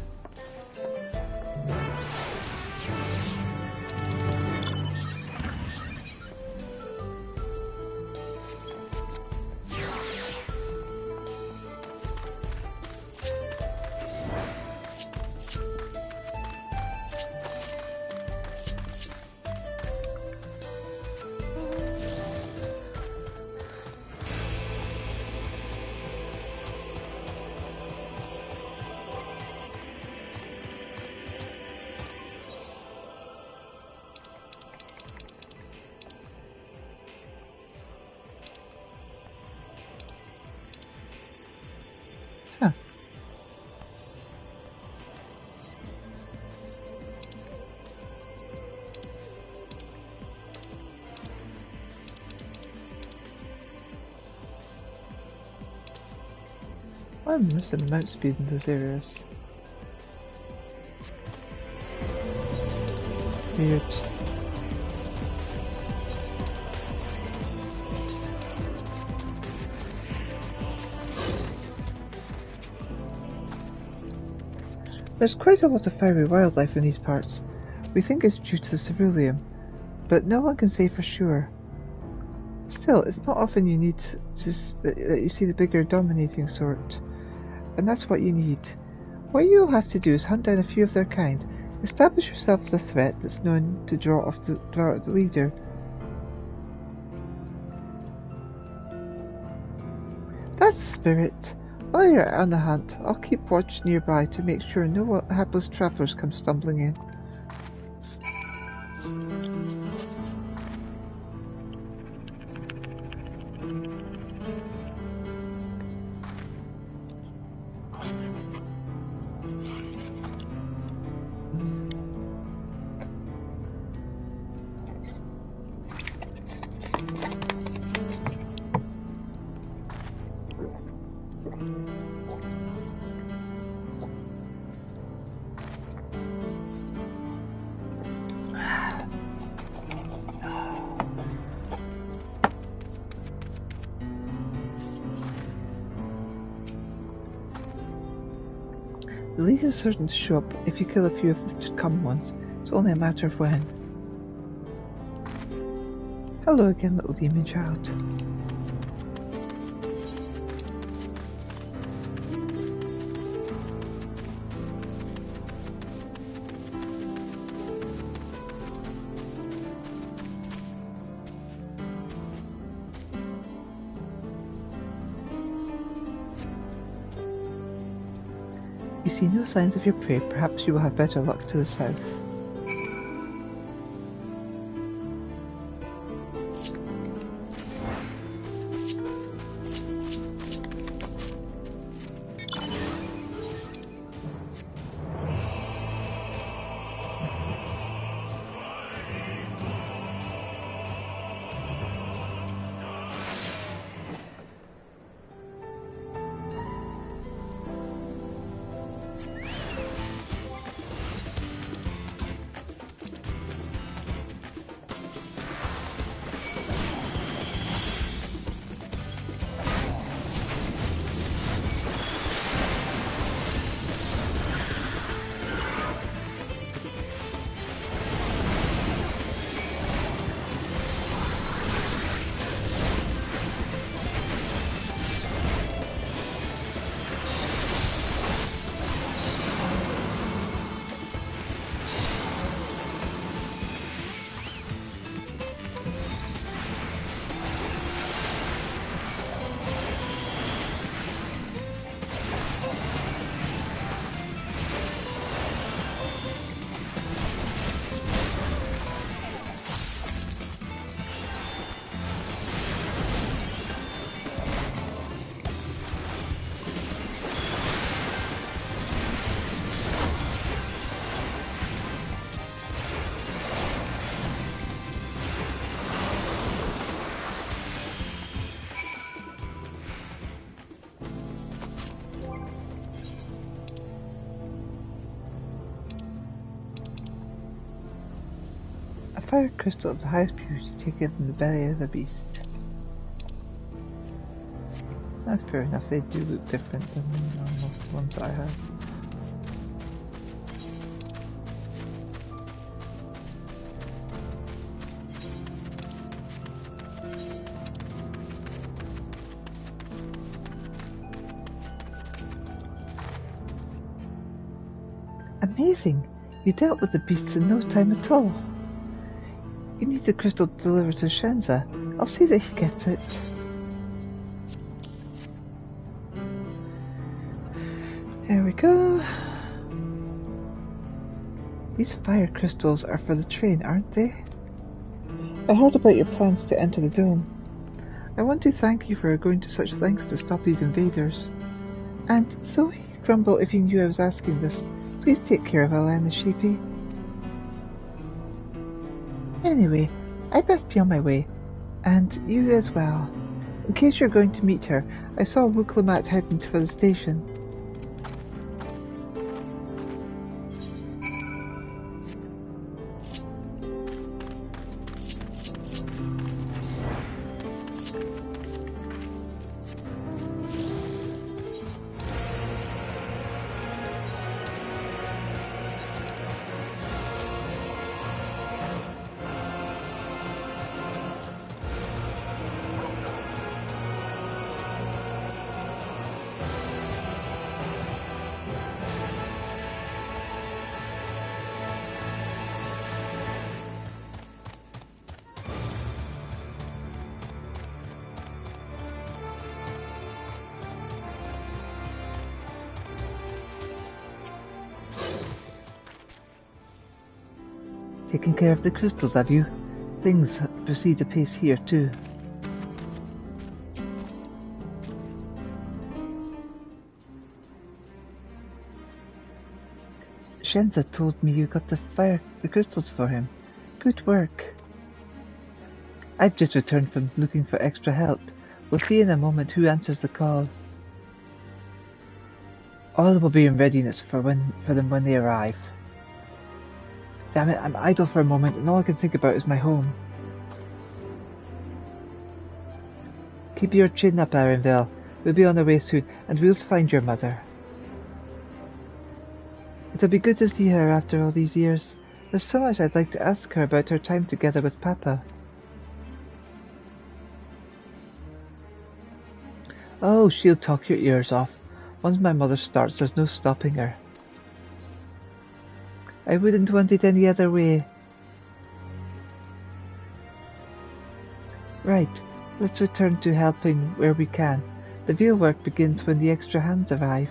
I'm missing the mount speed in those areas. Weird. There's quite a lot of fiery wildlife in these parts. We think it's due to the ceruleum, but no one can say for sure. Still, it's not often you need that you see the bigger dominating sort. And that's what you need. What you'll have to do is hunt down a few of their kind. Establish yourself as a threat that's known to draw out the leader. That's the spirit. While you're out on the hunt, I'll keep watch nearby to make sure no hapless travelers come stumbling in. The leader is certain to show up if you kill a few of the common ones. It's only a matter of when. Hello again, little demon child. You see no signs of your prey. Perhaps you will have better luck to the south. A fire crystal of the highest purity taken from the belly of the beast. Fair enough, they do look different than most of the ones I have. Amazing! You dealt with the beasts in no time at all. You need the crystal delivered to Shenza. I'll see that he gets it. There we go. These fire crystals are for the train, aren't they? I heard about your plans to enter the dome. I want to thank you for going to such lengths to stop these invaders. And so he'd grumble if he knew I was asking this. Please take care of Elena, sheepy. Anyway, I best be on my way. And you as well. In case you're going to meet her, I saw Wuklamat heading for the station. Taking care of the crystals, have you? Things proceed apace here, too. Shenza told me you got the crystals for him. Good work. I've just returned from looking for extra help. We'll see in a moment who answers the call. All will be in readiness for them when they arrive. Damn it, I'm idle for a moment and all I can think about is my home. Keep your chin up, Arenville. We'll be on our way soon and we'll find your mother. It'll be good to see her after all these years. There's so much I'd like to ask her about her time together with Papa. Oh, she'll talk your ears off. Once my mother starts, there's no stopping her. I wouldn't want it any other way. Right, let's return to helping where we can. The real work begins when the extra hands arrive.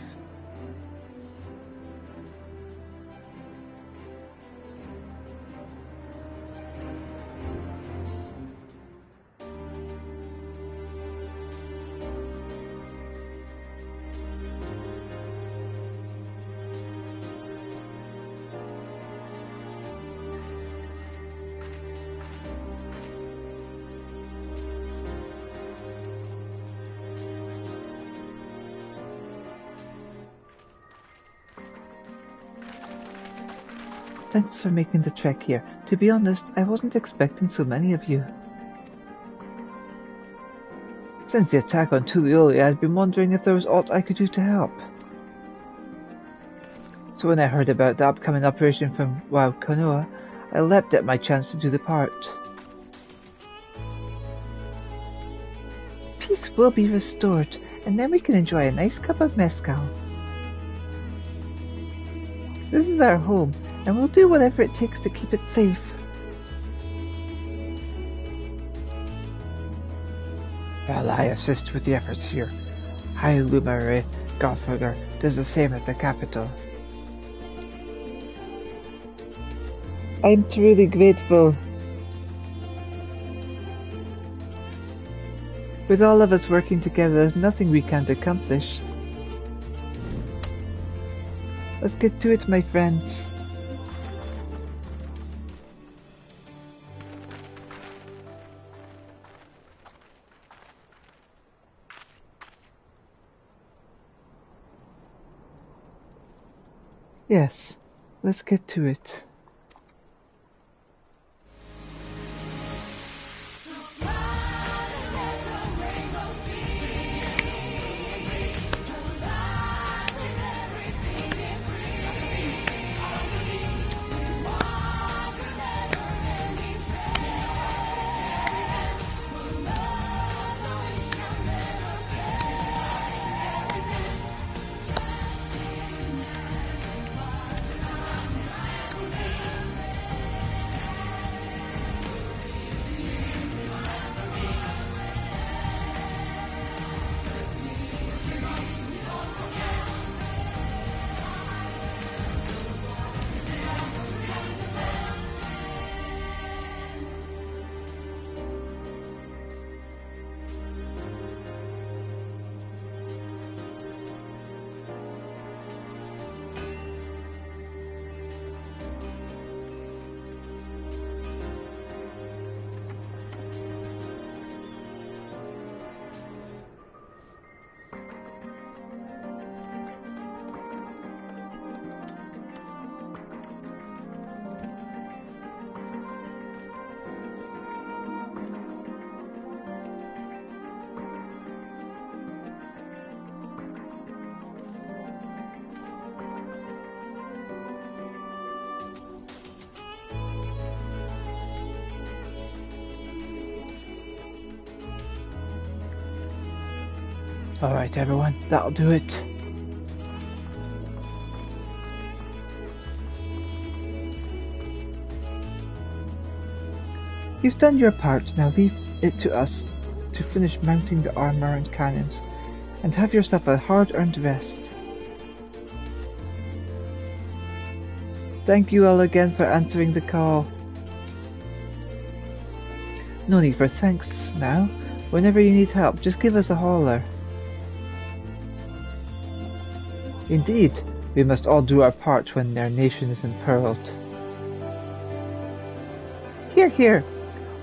Thanks for making the trek here. To be honest, I wasn't expecting so many of you. Since the attack on Tulioli, I'd been wondering if there was aught I could do to help. So when I heard about the upcoming operation from Draconia, I leapt at my chance to do the part. Peace will be restored, and then we can enjoy a nice cup of mezcal. This is our home, and we'll do whatever it takes to keep it safe. Well, I assist with the efforts here. High Lumare Gothfogger does the same at the capital. I'm truly grateful. With all of us working together, there's nothing we can't accomplish. Let's get to it, my friends. Yes, let's get to it. Alright everyone, that'll do it. You've done your part, now leave it to us to finish mounting the armor and cannons, and have yourself a hard-earned rest. Thank you all again for answering the call. No need for thanks now. Whenever you need help, just give us a holler. Indeed, we must all do our part when our nation is imperiled. Hear, hear!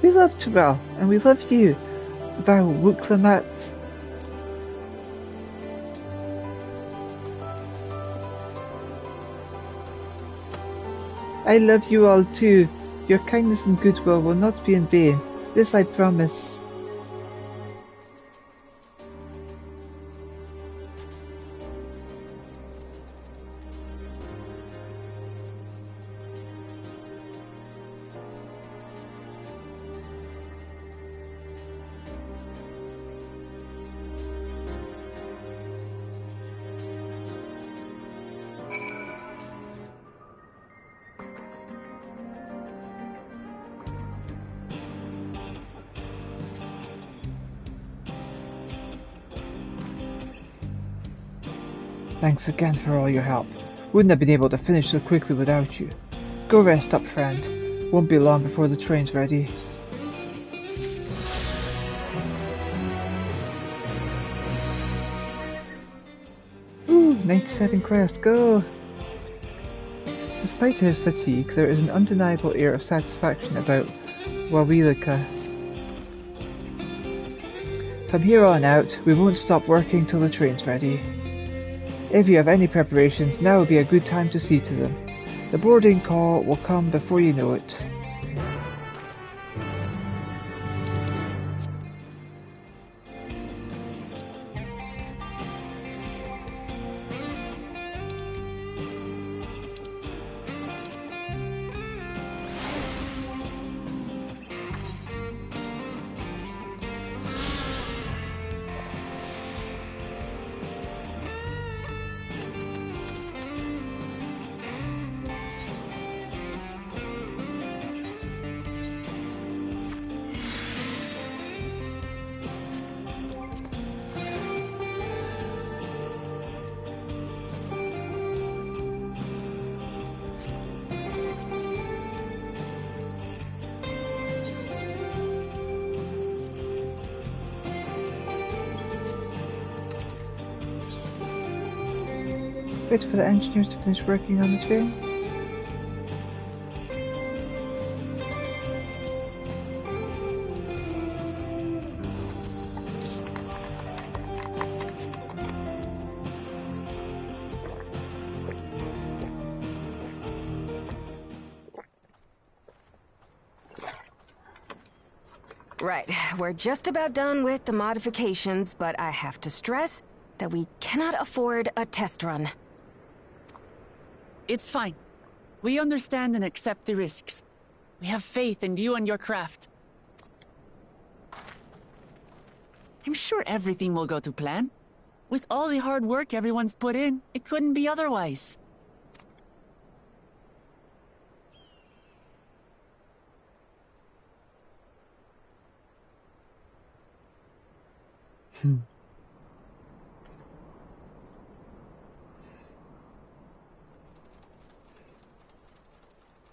We love Terrell, and we love you, Val Wuklamat. I love you all too. Your kindness and goodwill will not be in vain. This I promise. Thanks again for all your help. Wouldn't have been able to finish so quickly without you. Go rest up, friend. Won't be long before the train's ready. Ooh, 97 crest, go! Despite his fatigue, there is an undeniable air of satisfaction about Wawilika. From here on out, we won't stop working till the train's ready. If you have any preparations, now would be a good time to see to them. The boarding call will come before you know it. Wait for the engineers to finish working on the train. Right, we're just about done with the modifications, but I have to stress that we cannot afford a test run. It's fine. We understand and accept the risks. We have faith in you and your craft. I'm sure everything will go to plan. With all the hard work everyone's put in, it couldn't be otherwise.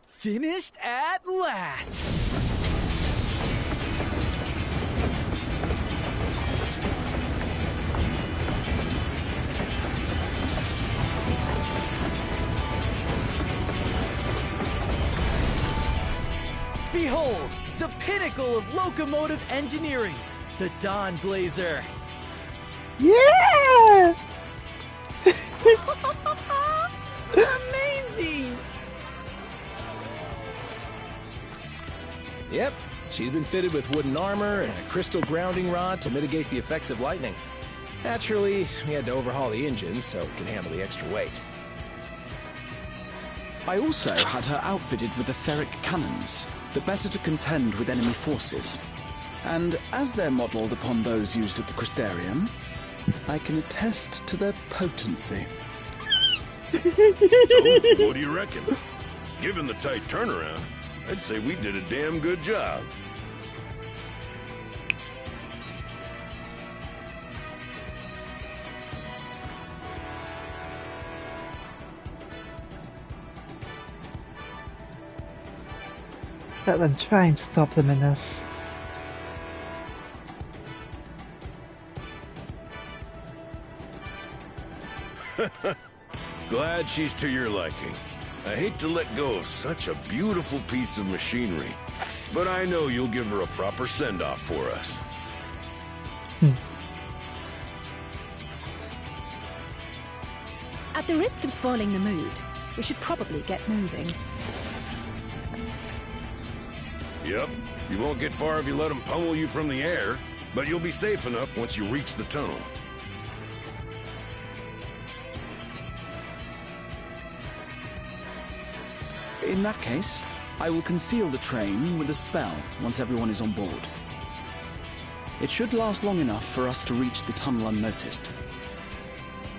Finished at last! Behold, the pinnacle of locomotive engineering, the Dawn Blazer. Yeah! Amazing! Yep, she's been fitted with wooden armor and a crystal grounding rod to mitigate the effects of lightning. Naturally, we had to overhaul the engine so it can handle the extra weight. I also had her outfitted with etheric cannons, the better to contend with enemy forces. And as they're modelled upon those used at the Crystarium, I can attest to their potency. So, what do you reckon? Given the tight turnaround, I'd say we did a damn good job. Let them try and stop them in this. Glad she's to your liking. I hate to let go of such a beautiful piece of machinery, but I know you'll give her a proper send-off for us. At the risk of spoiling the mood, we should probably get moving. Yep, you won't get far if you let them pummel you from the air, but you'll be safe enough once you reach the tunnel. In that case, I will conceal the train with a spell once everyone is on board. It should last long enough for us to reach the tunnel unnoticed.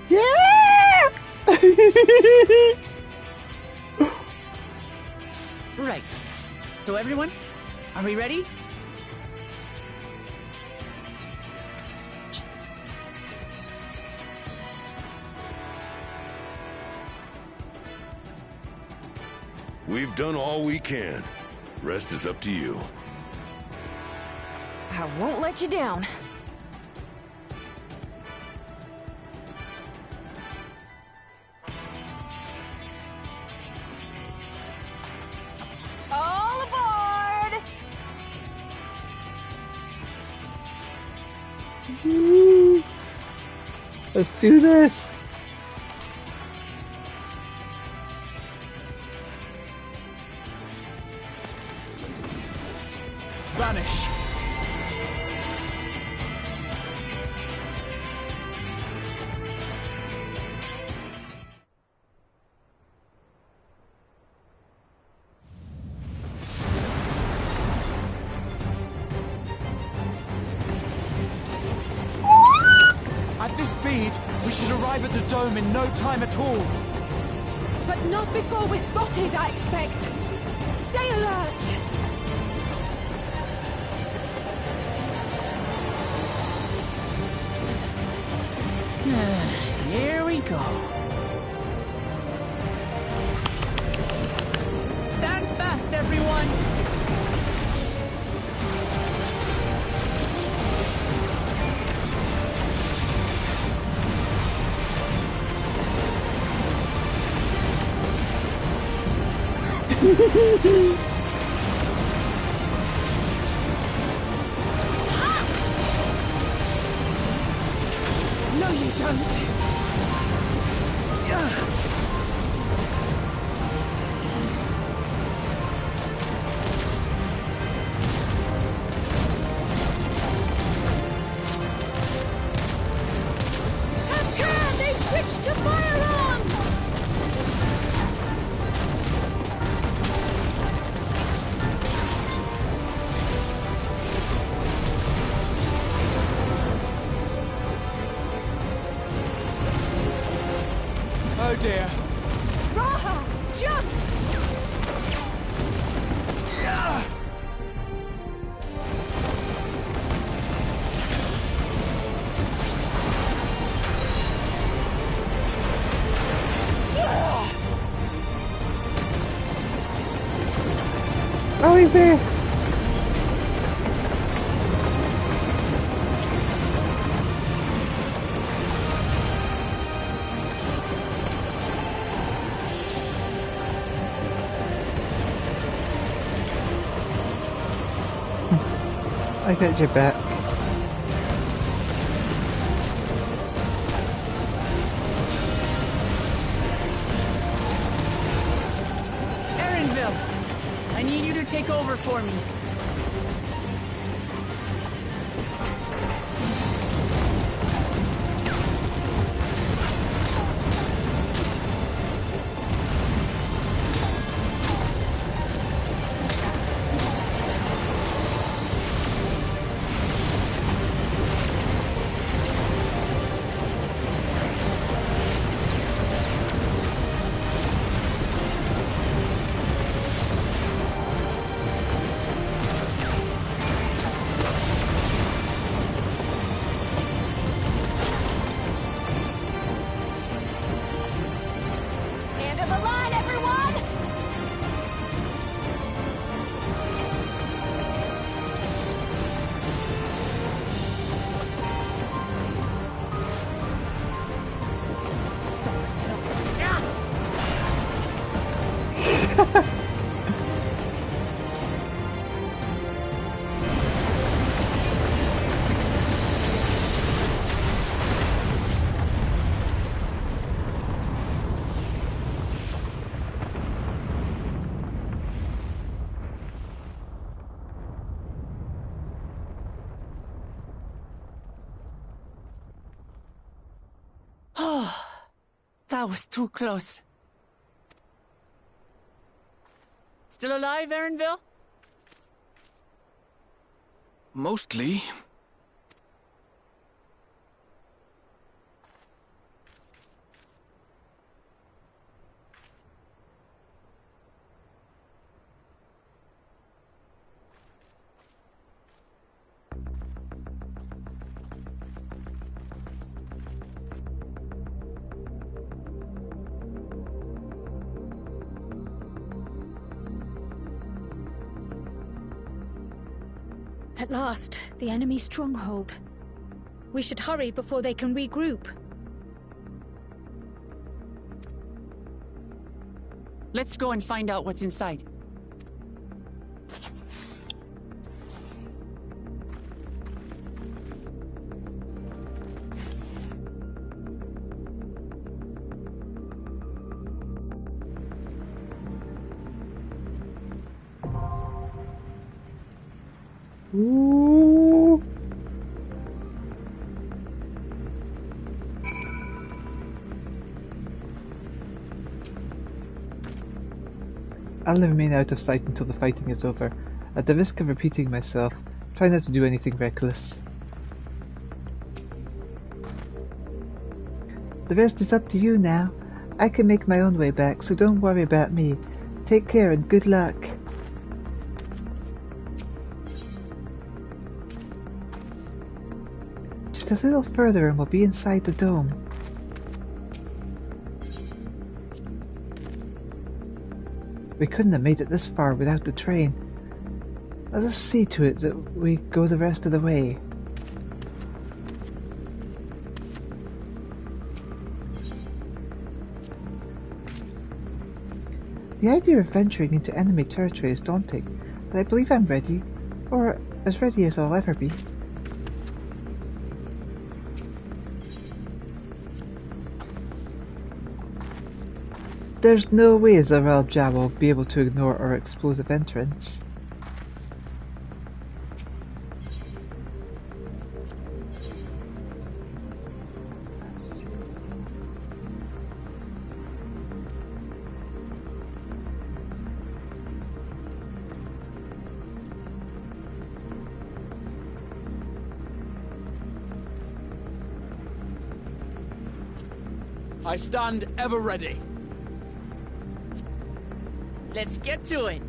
Yeah! Right. So everyone, are we ready? We've done all we can. Rest is up to you. I won't let you down. All aboard! Woo. Let's do this! Vanish! At this speed, we should arrive at the dome in no time at all. But not before we're spotted, I expect. Stay alert! Here we go. Stand fast, everyone. No, you don't. Captain, they switched to firearms! Oh dear. Raha, jump! Oh, he's there! I got your back. Erenville, I need you to take over for me. That was too close. Still alive, Erinville? Mostly. At last, the enemy stronghold. We should hurry before they can regroup. Let's go and find out what's inside. Ooh. I'll remain out of sight until the fighting is over. At the risk of repeating myself, try not to do anything reckless. The rest is up to you now. I can make my own way back, so don't worry about me. Take care and good luck. Just a little further and we'll be inside the dome. We couldn't have made it this far without the train. Let us see to it that we go the rest of the way. The idea of venturing into enemy territory is daunting, but I believe I'm ready, or as ready as I'll ever be. There's no way Zaral Jah will be able to ignore our explosive entrance. I stand ever ready. Let's get to it.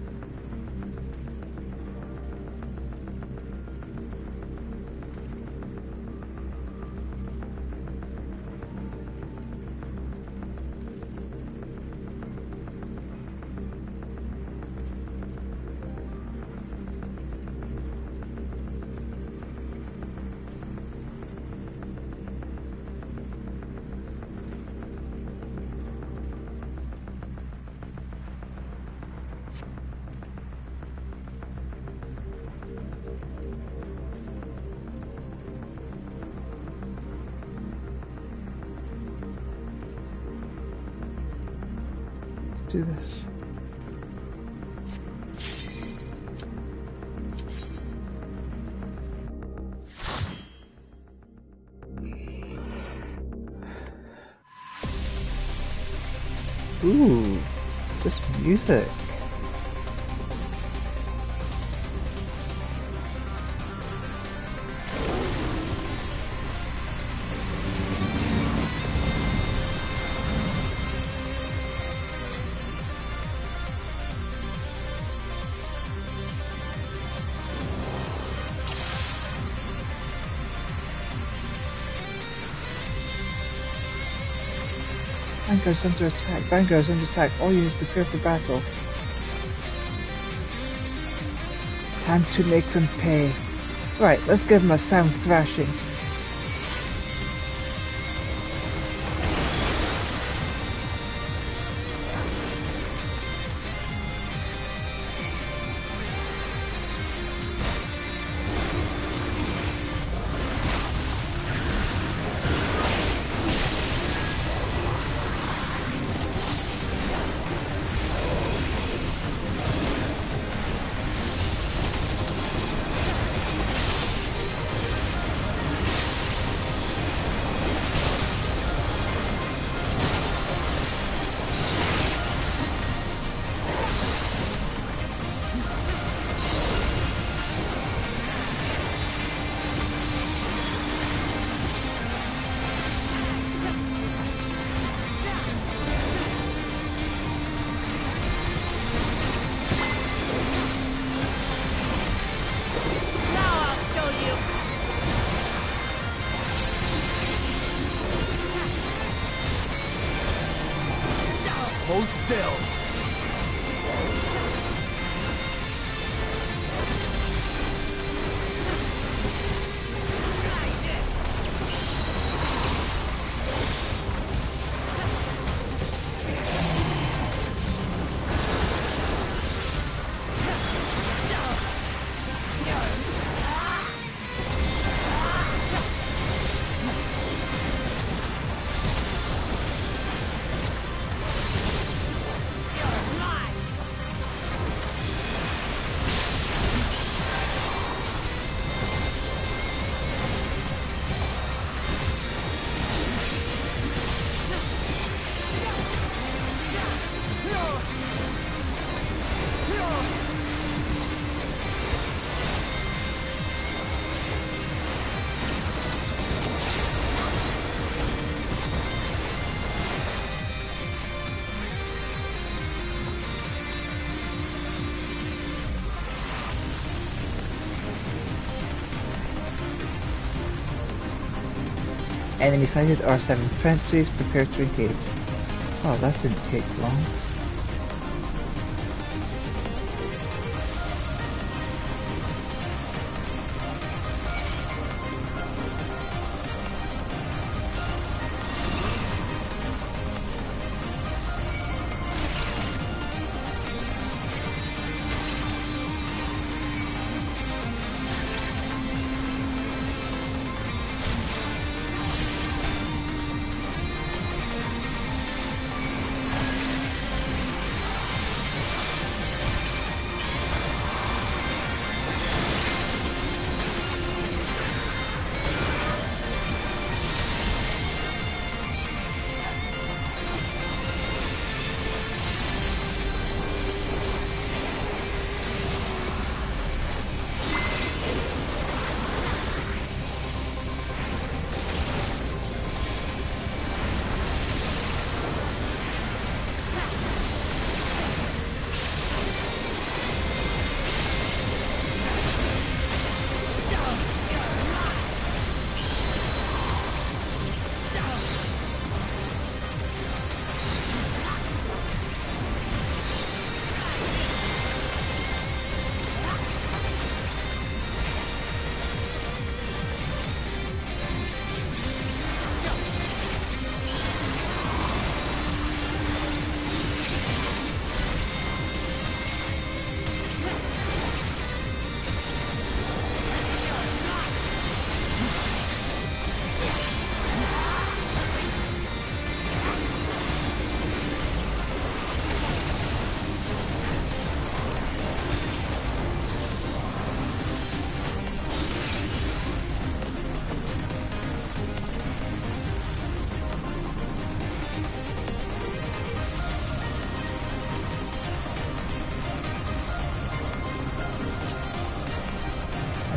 Do this. Ooh, just music. Vanguard's under attack. Vanguard's under attack. All units prepare for battle. Time to make them pay. Right, let's give them a sound thrashing. still. Enemy sighted R7 trenches, prepare to engage. Oh, that didn't take long.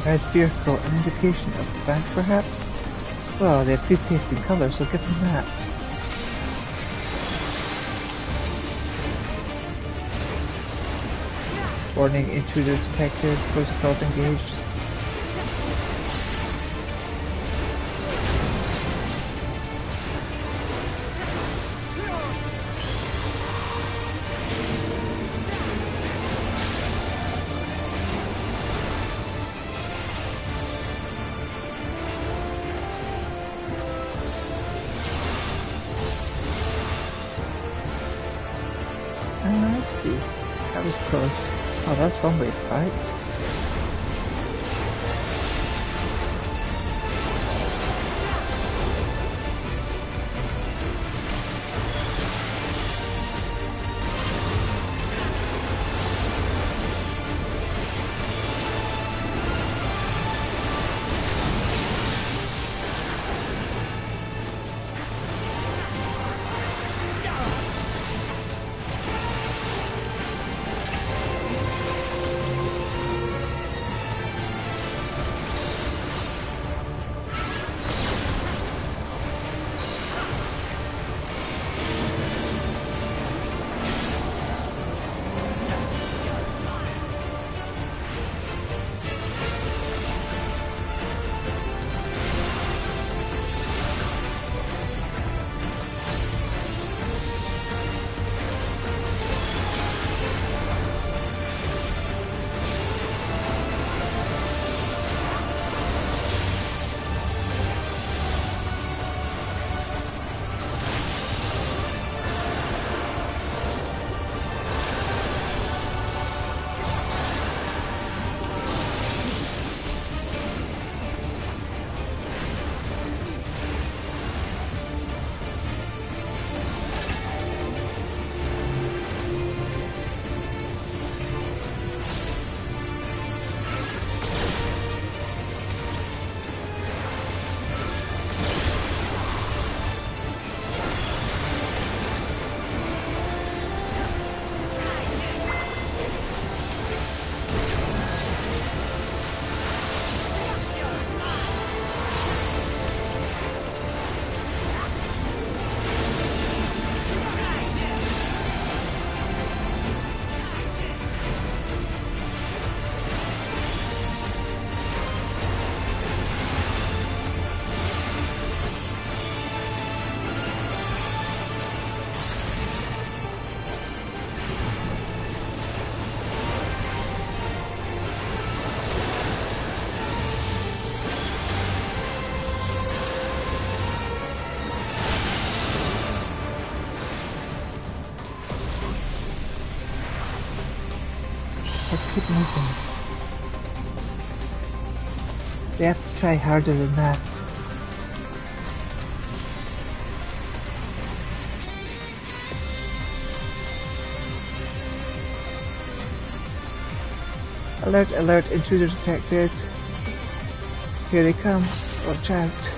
Red vehicle, an indication of rank perhaps? Well, they have good taste in colour, so give them that. Warning, intruder detected, protocols engaged. Let's see. That was close. Oh, that's one way to fight. Let's keep moving. We have to try harder than that. Alert, alert, intruder detected. Here they come. Watch out.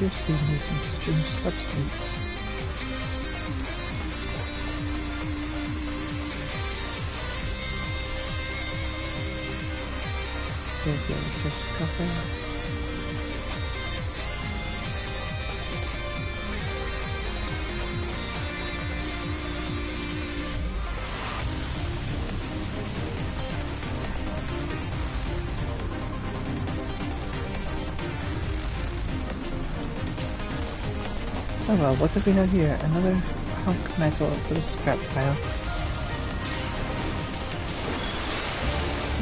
appears to be using strange substance. There's the electricity cover. Oh well, what do we have here? Another hunk metal for the scrap pile.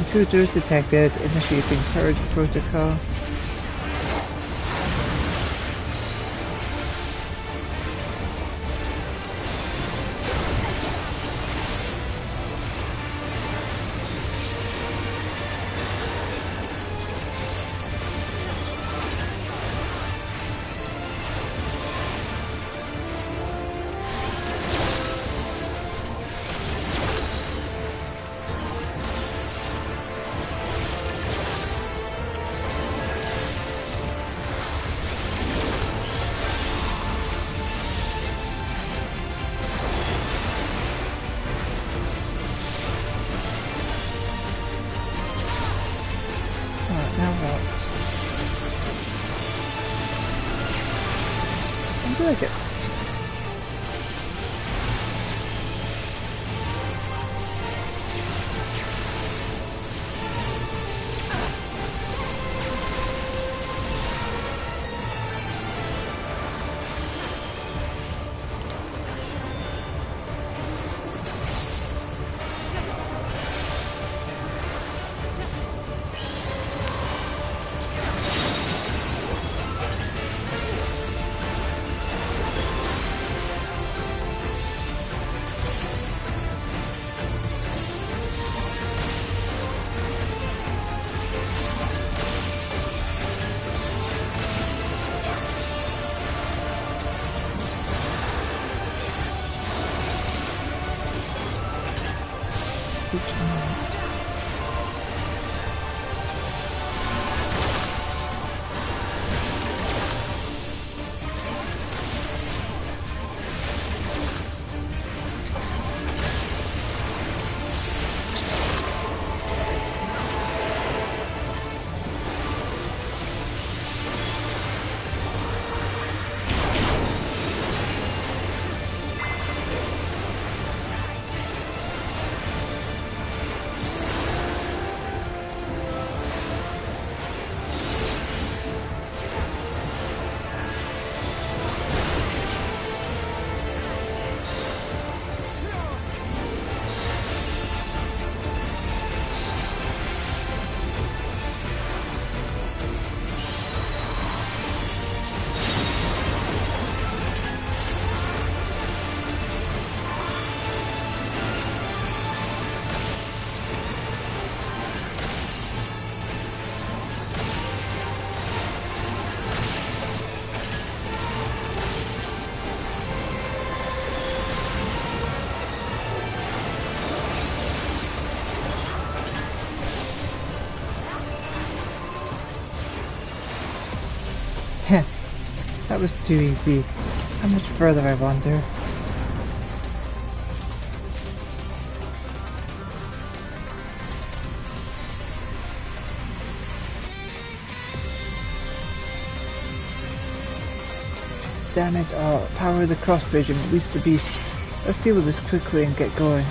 Intruders detected. Initiating purge protocol. Now what? How do I get that? That was too easy. How much further, I wonder? Damn it, I'll power the cross bridge and release the beast. Let's deal with this quickly and get going.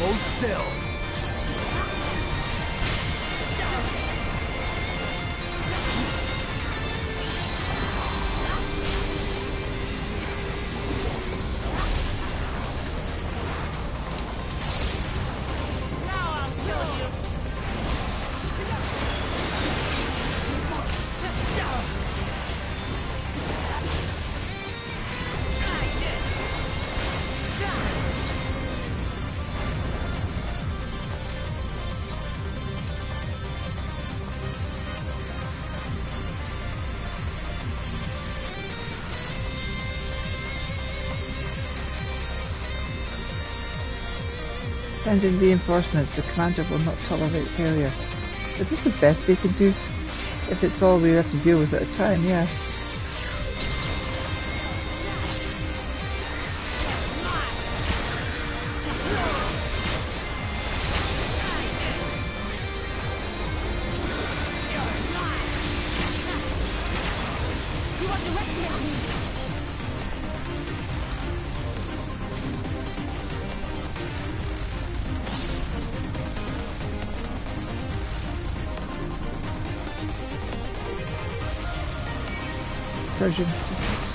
Hold still. Send in reinforcements. The commander will not tolerate failure. Is this the best they can do? If it's all we have to deal with at a time, yes. Persian systems.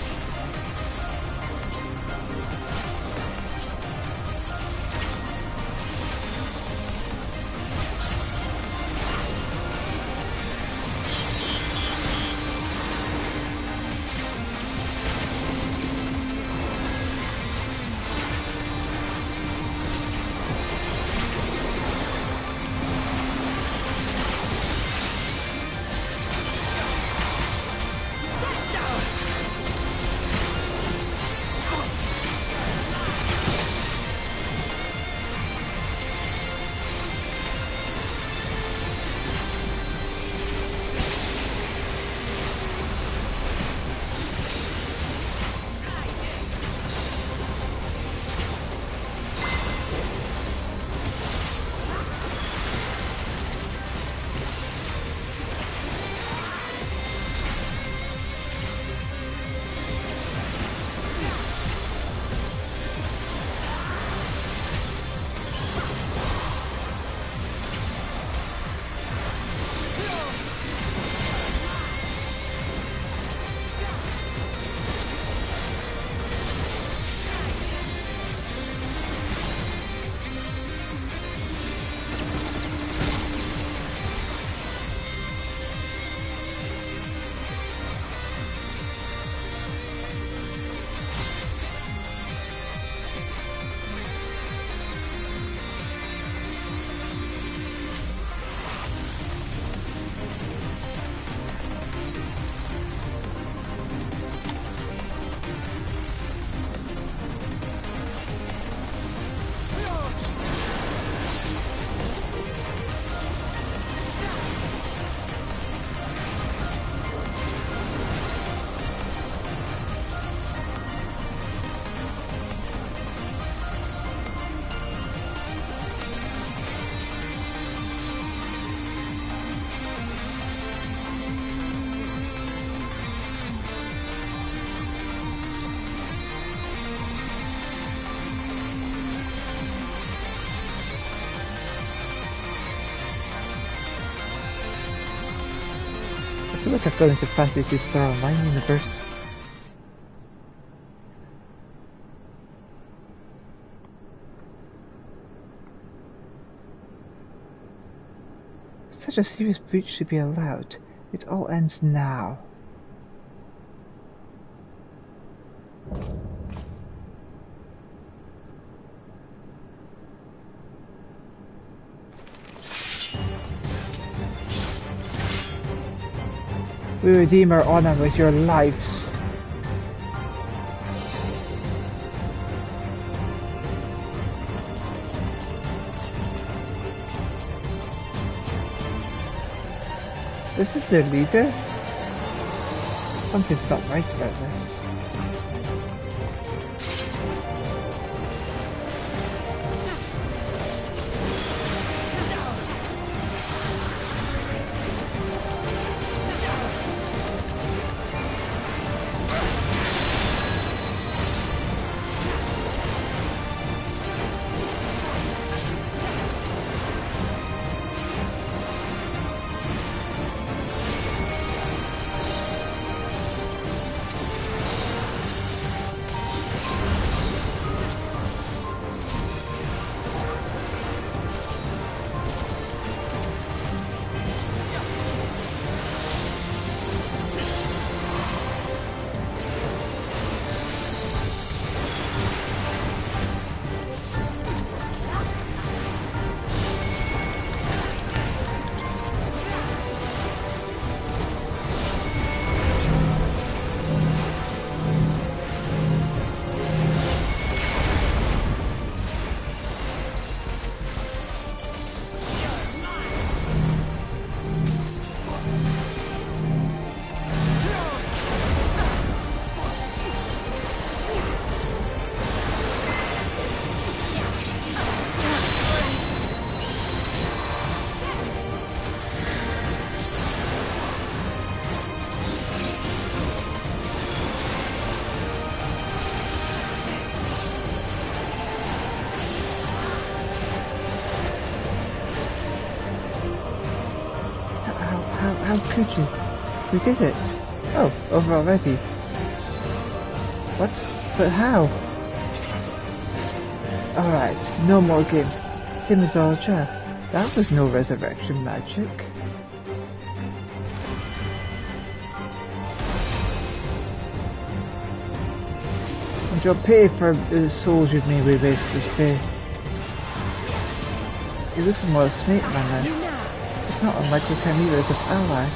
I feel like I've gone into Phantasy Star Online universe. Such a serious breach should be allowed. It all ends now. We redeem our honor with your lives. This is their leader? Something's not right about this. could you? We did it. Oh, over already. What? But how? Alright, no more games. Same as Alja. That was no resurrection magic. And you'll pay for the souls you've made with this day. He looks more like Snake Man now. It's not unlike the chimeras of Alak.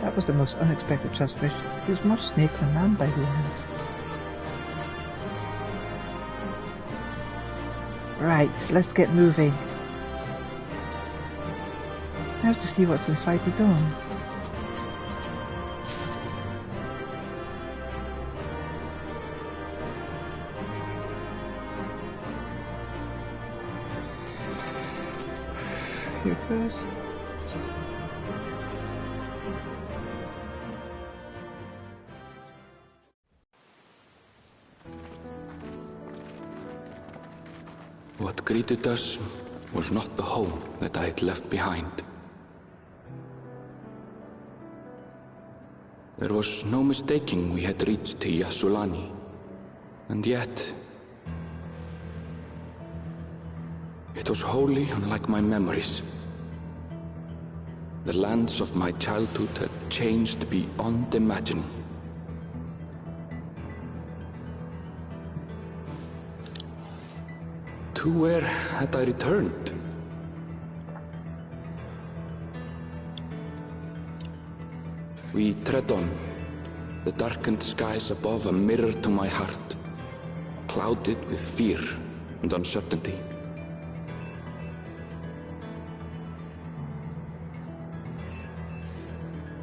That was the most unexpected transformation. He was more snake than man by the end. Right, let's get moving. Now to see what's inside the dome. Here goes. What greeted us was not the home that I had left behind. There was no mistaking we had reached Yassulani, and yet it was wholly unlike my memories. The lands of my childhood had changed beyond imagining. To where had I returned? We tread on, the darkened skies above a mirror to my heart, clouded with fear and uncertainty.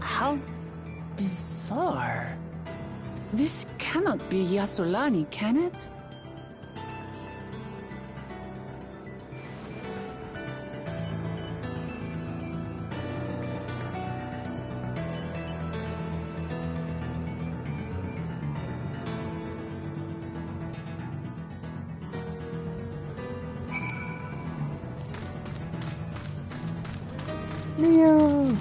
How bizarre. This cannot be Yassulani, can it? Leo!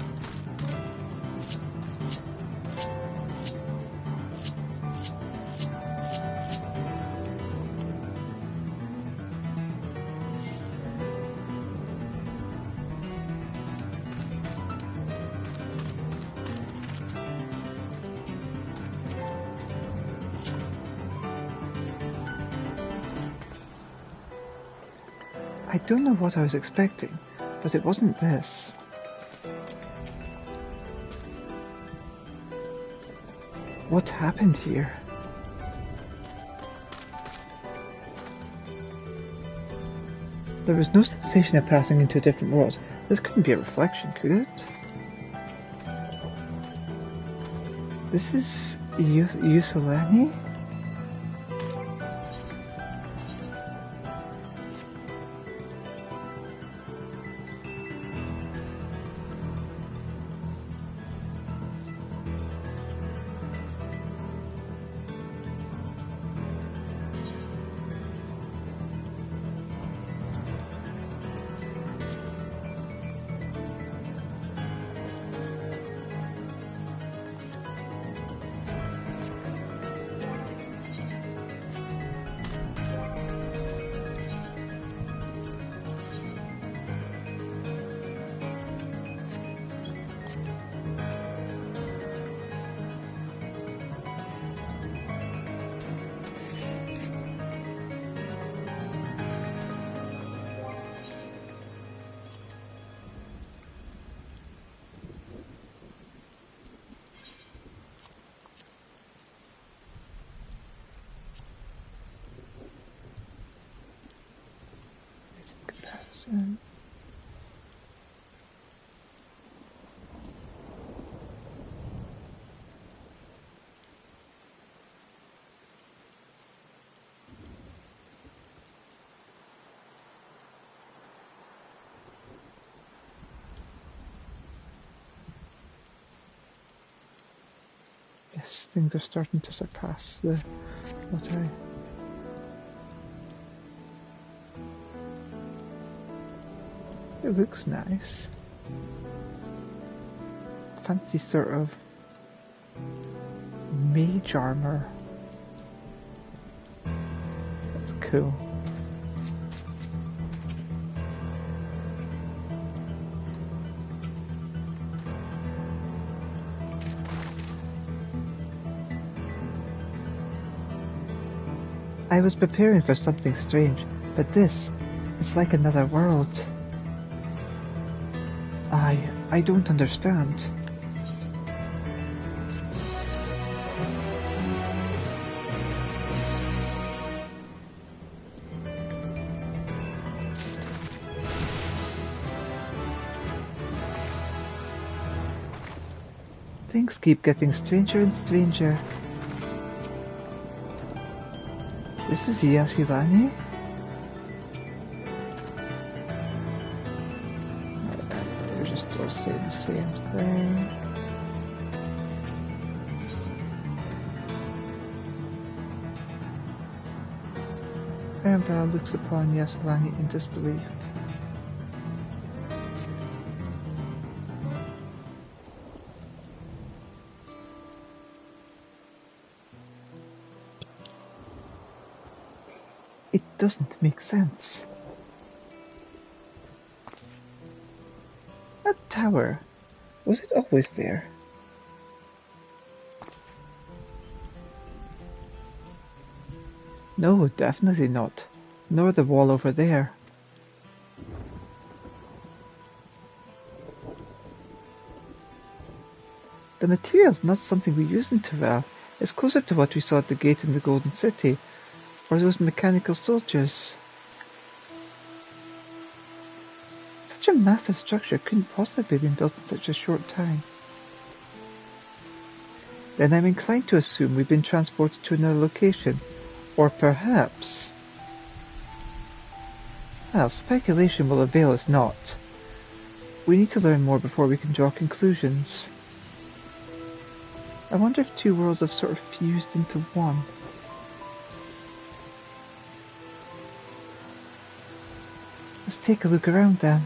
I don't know what I was expecting, but it wasn't this. What happened here? There was no sensation of passing into a different world. This couldn't be a reflection, could it? This is Yusolani? Yes, things are starting to surpass what I... It looks nice. Fancy sort of mage armor. That's cool. I was preparing for something strange, but this, it's like another world. I don't understand. Things keep getting stranger and stranger. This is Yasilani? We're just all saying the same thing. Arabella looks upon Yasilani in disbelief. It doesn't make sense. That tower, was it always there? No, definitely not. Nor the wall over there. The material's not something we use in Terrell. It's closer to what we saw at the gate in the Golden City. Or those mechanical soldiers. Such a massive structure couldn't possibly have been built in such a short time. Then I'm inclined to assume we've been transported to another location. Or perhaps... Well, speculation will avail us not. We need to learn more before we can draw conclusions. I wonder if two worlds have sort of fused into one. Let's take a look around then.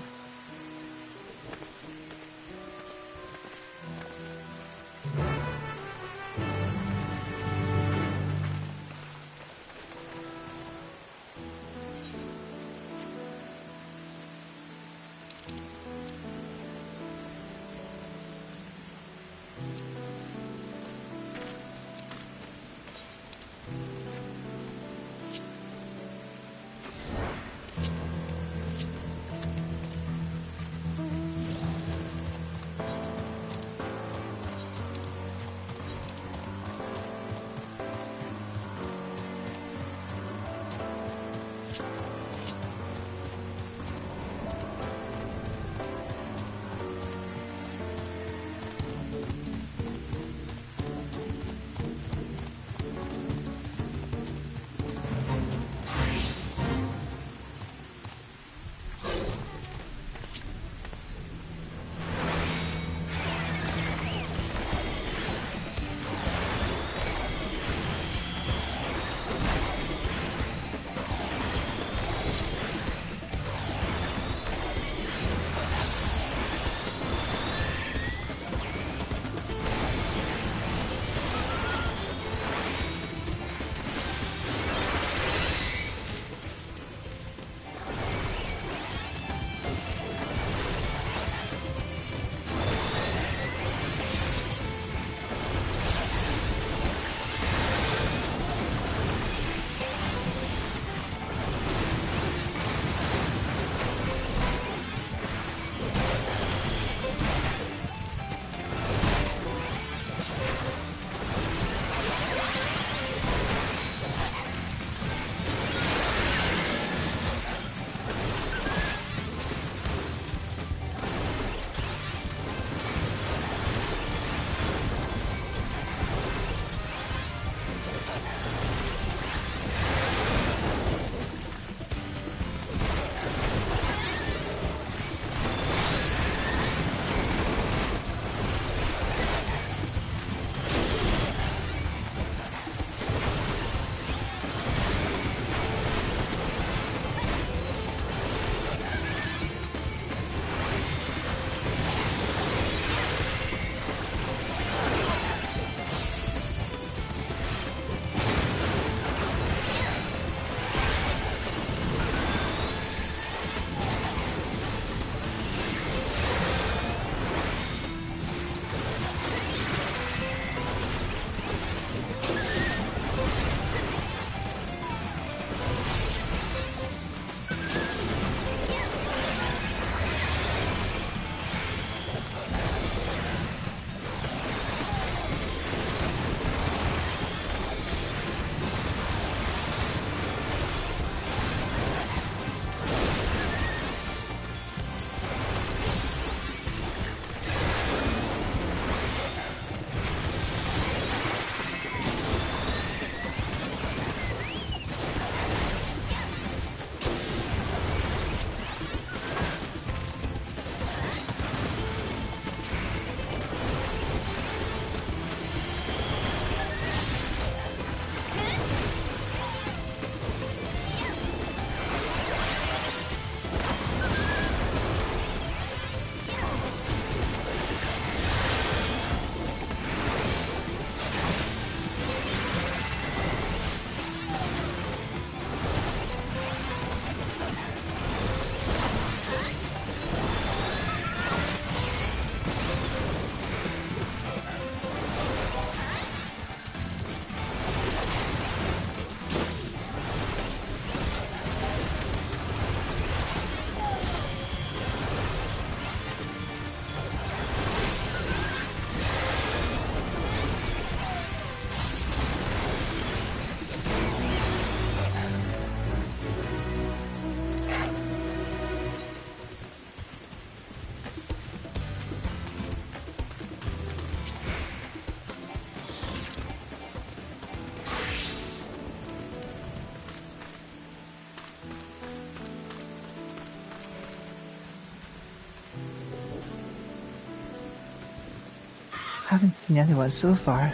haven't seen anyone so far.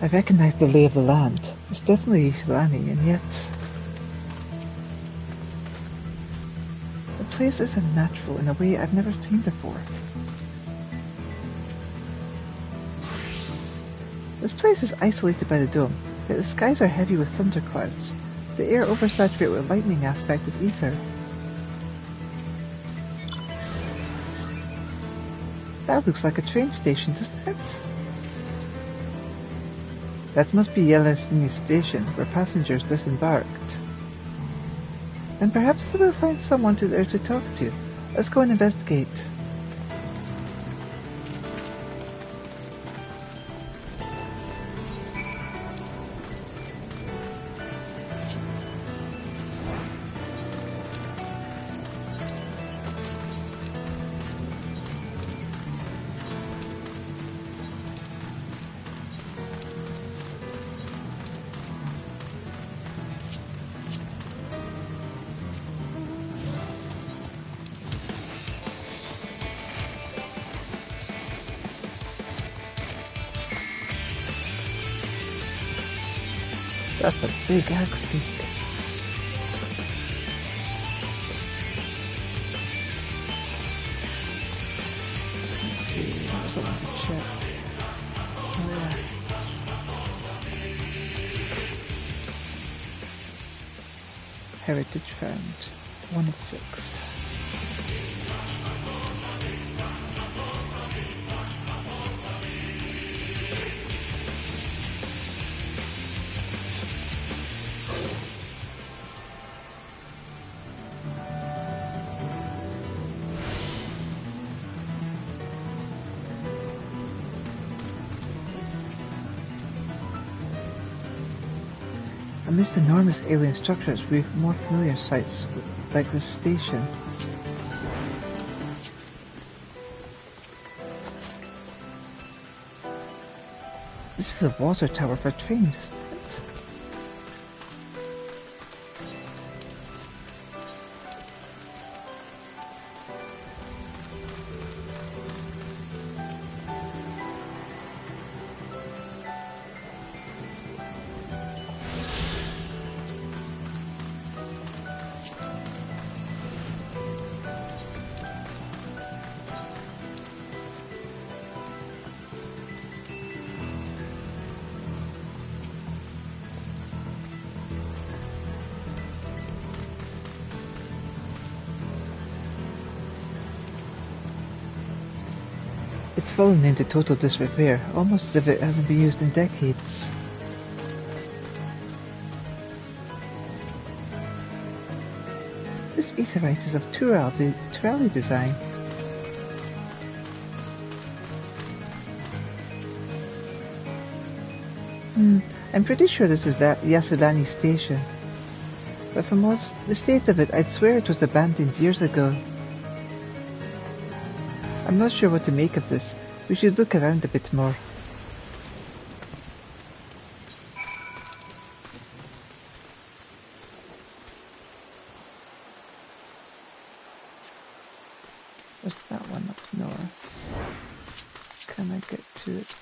I recognize the lay of the land. It's definitely Islani, and yet... the place is unnatural in a way I've never seen before. This place is isolated by the dome, yet the skies are heavy with thunderclouds. The air oversaturated with lightning aspect of ether. That looks like a train station, doesn't it? That must be Yelesny Station, where passengers disembarked. And perhaps we'll find someone there to talk to. Let's go and investigate. That's a big axe peak. Let's see, there's something to check. Oh yeah. Heritage found. 1 of 6. Amidst enormous alien structures, we have more familiar sights, like this station. This is a water tower for trains, isn't it? It's fallen into total disrepair, almost as if it hasn't been used in decades. This aetherite is of Turali design. I'm pretty sure this is that Yasudani station. But from the state of it, I'd swear it was abandoned years ago. I'm not sure what to make of this. We should look around a bit more. Where's that one up north? Can I get to it?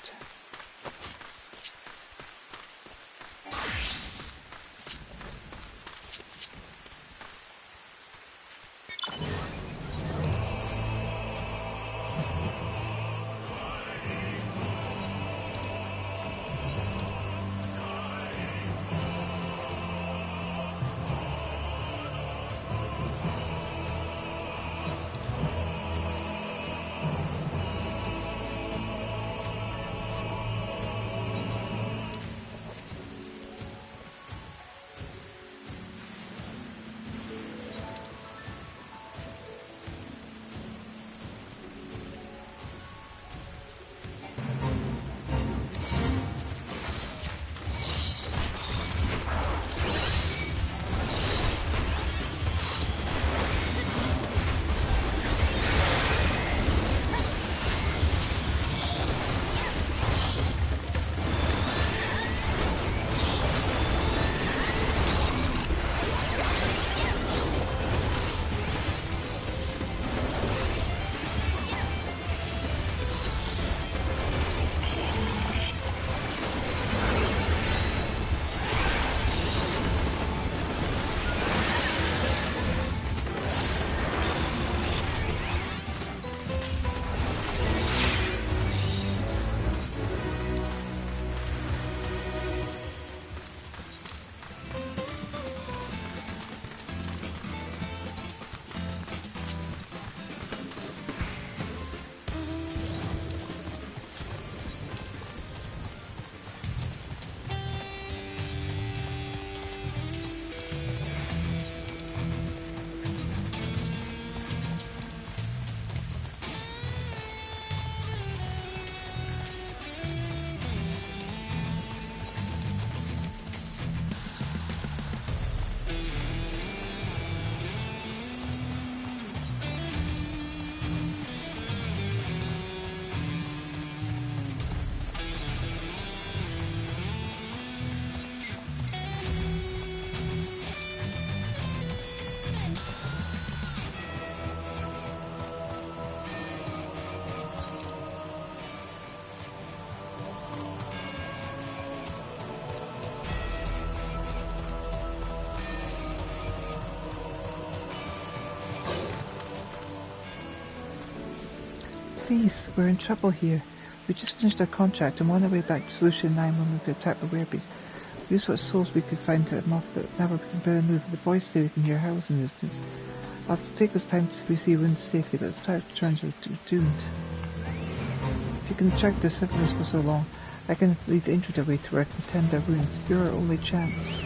Please, we're in trouble here. We just finished our contract and on our way back to Solution 9 when we attacked the werebeast. We used what souls we could find to get them off, but now we can barely move. The boys say they can hear howls in the distance. It'll take us time to see we're in safety, but as time returns, we're doomed. If you can track the syphilis for so long, I can lead the injured away to where I can tend their wounds. You're our only chance.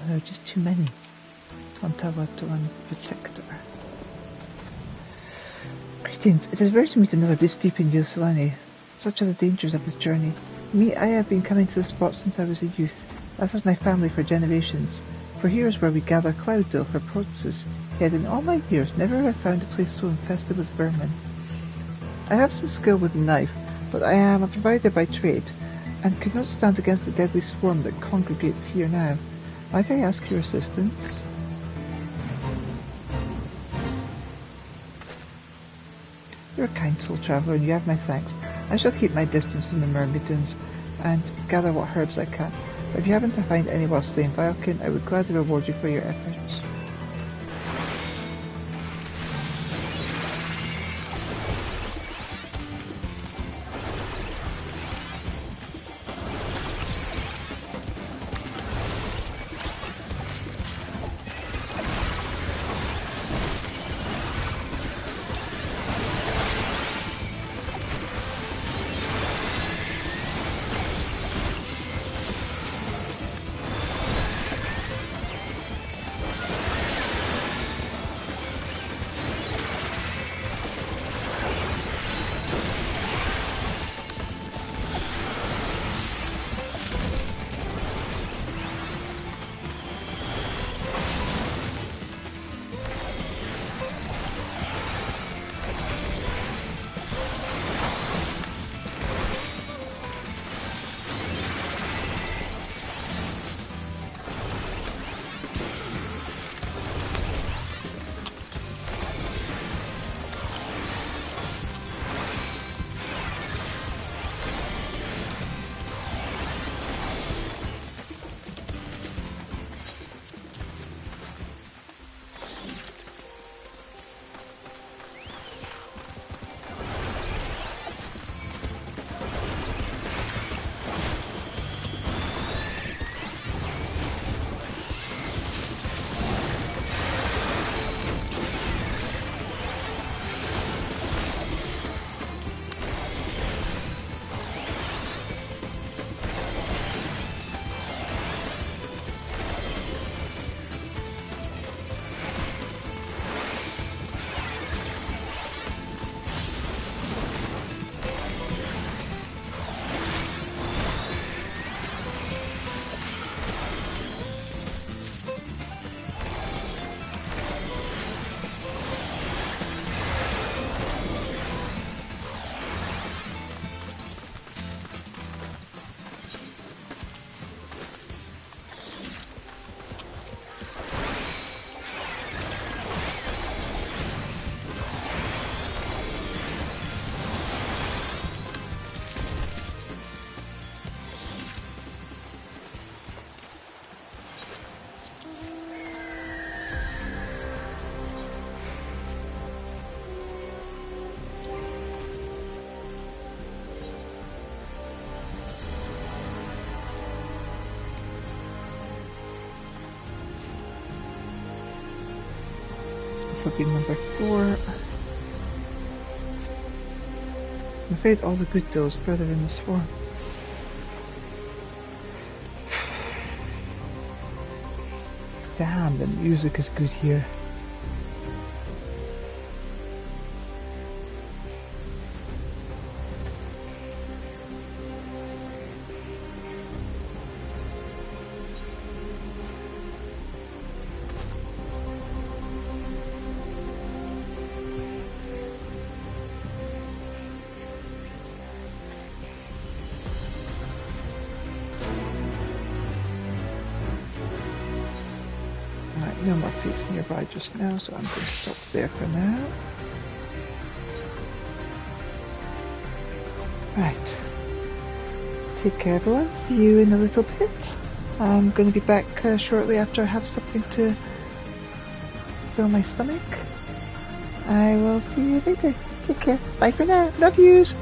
There are just too many. Tontawa to one protector. Greetings, it is rare to meet another this deep in Yoselani. Such are the dangers of this journey. I have been coming to this spot since I was a youth, as has my family for generations. For here is where we gather cloud dough for processes, yet in all my years never have I found a place so infested with vermin. I have some skill with a knife, but I am a provider by trade, and could not stand against the deadly swarm that congregates here now. Might I ask your assistance? You're a kind soul traveller, and you have my thanks. I shall keep my distance from the myrmidons, and gather what herbs I can. But if you happen to find any while slaying Vilekin, I would gladly reward you for your efforts. this will be number 4. I'm afraid all the good goes further in the swarm. Damn, the music is good here. No more fates nearby just now, so I'm going to stop there for now. Right. Take care, everyone. See you in a little bit. I'm going to be back shortly after I have something to fill my stomach. I will see you later. Take care. Bye for now. Love yous.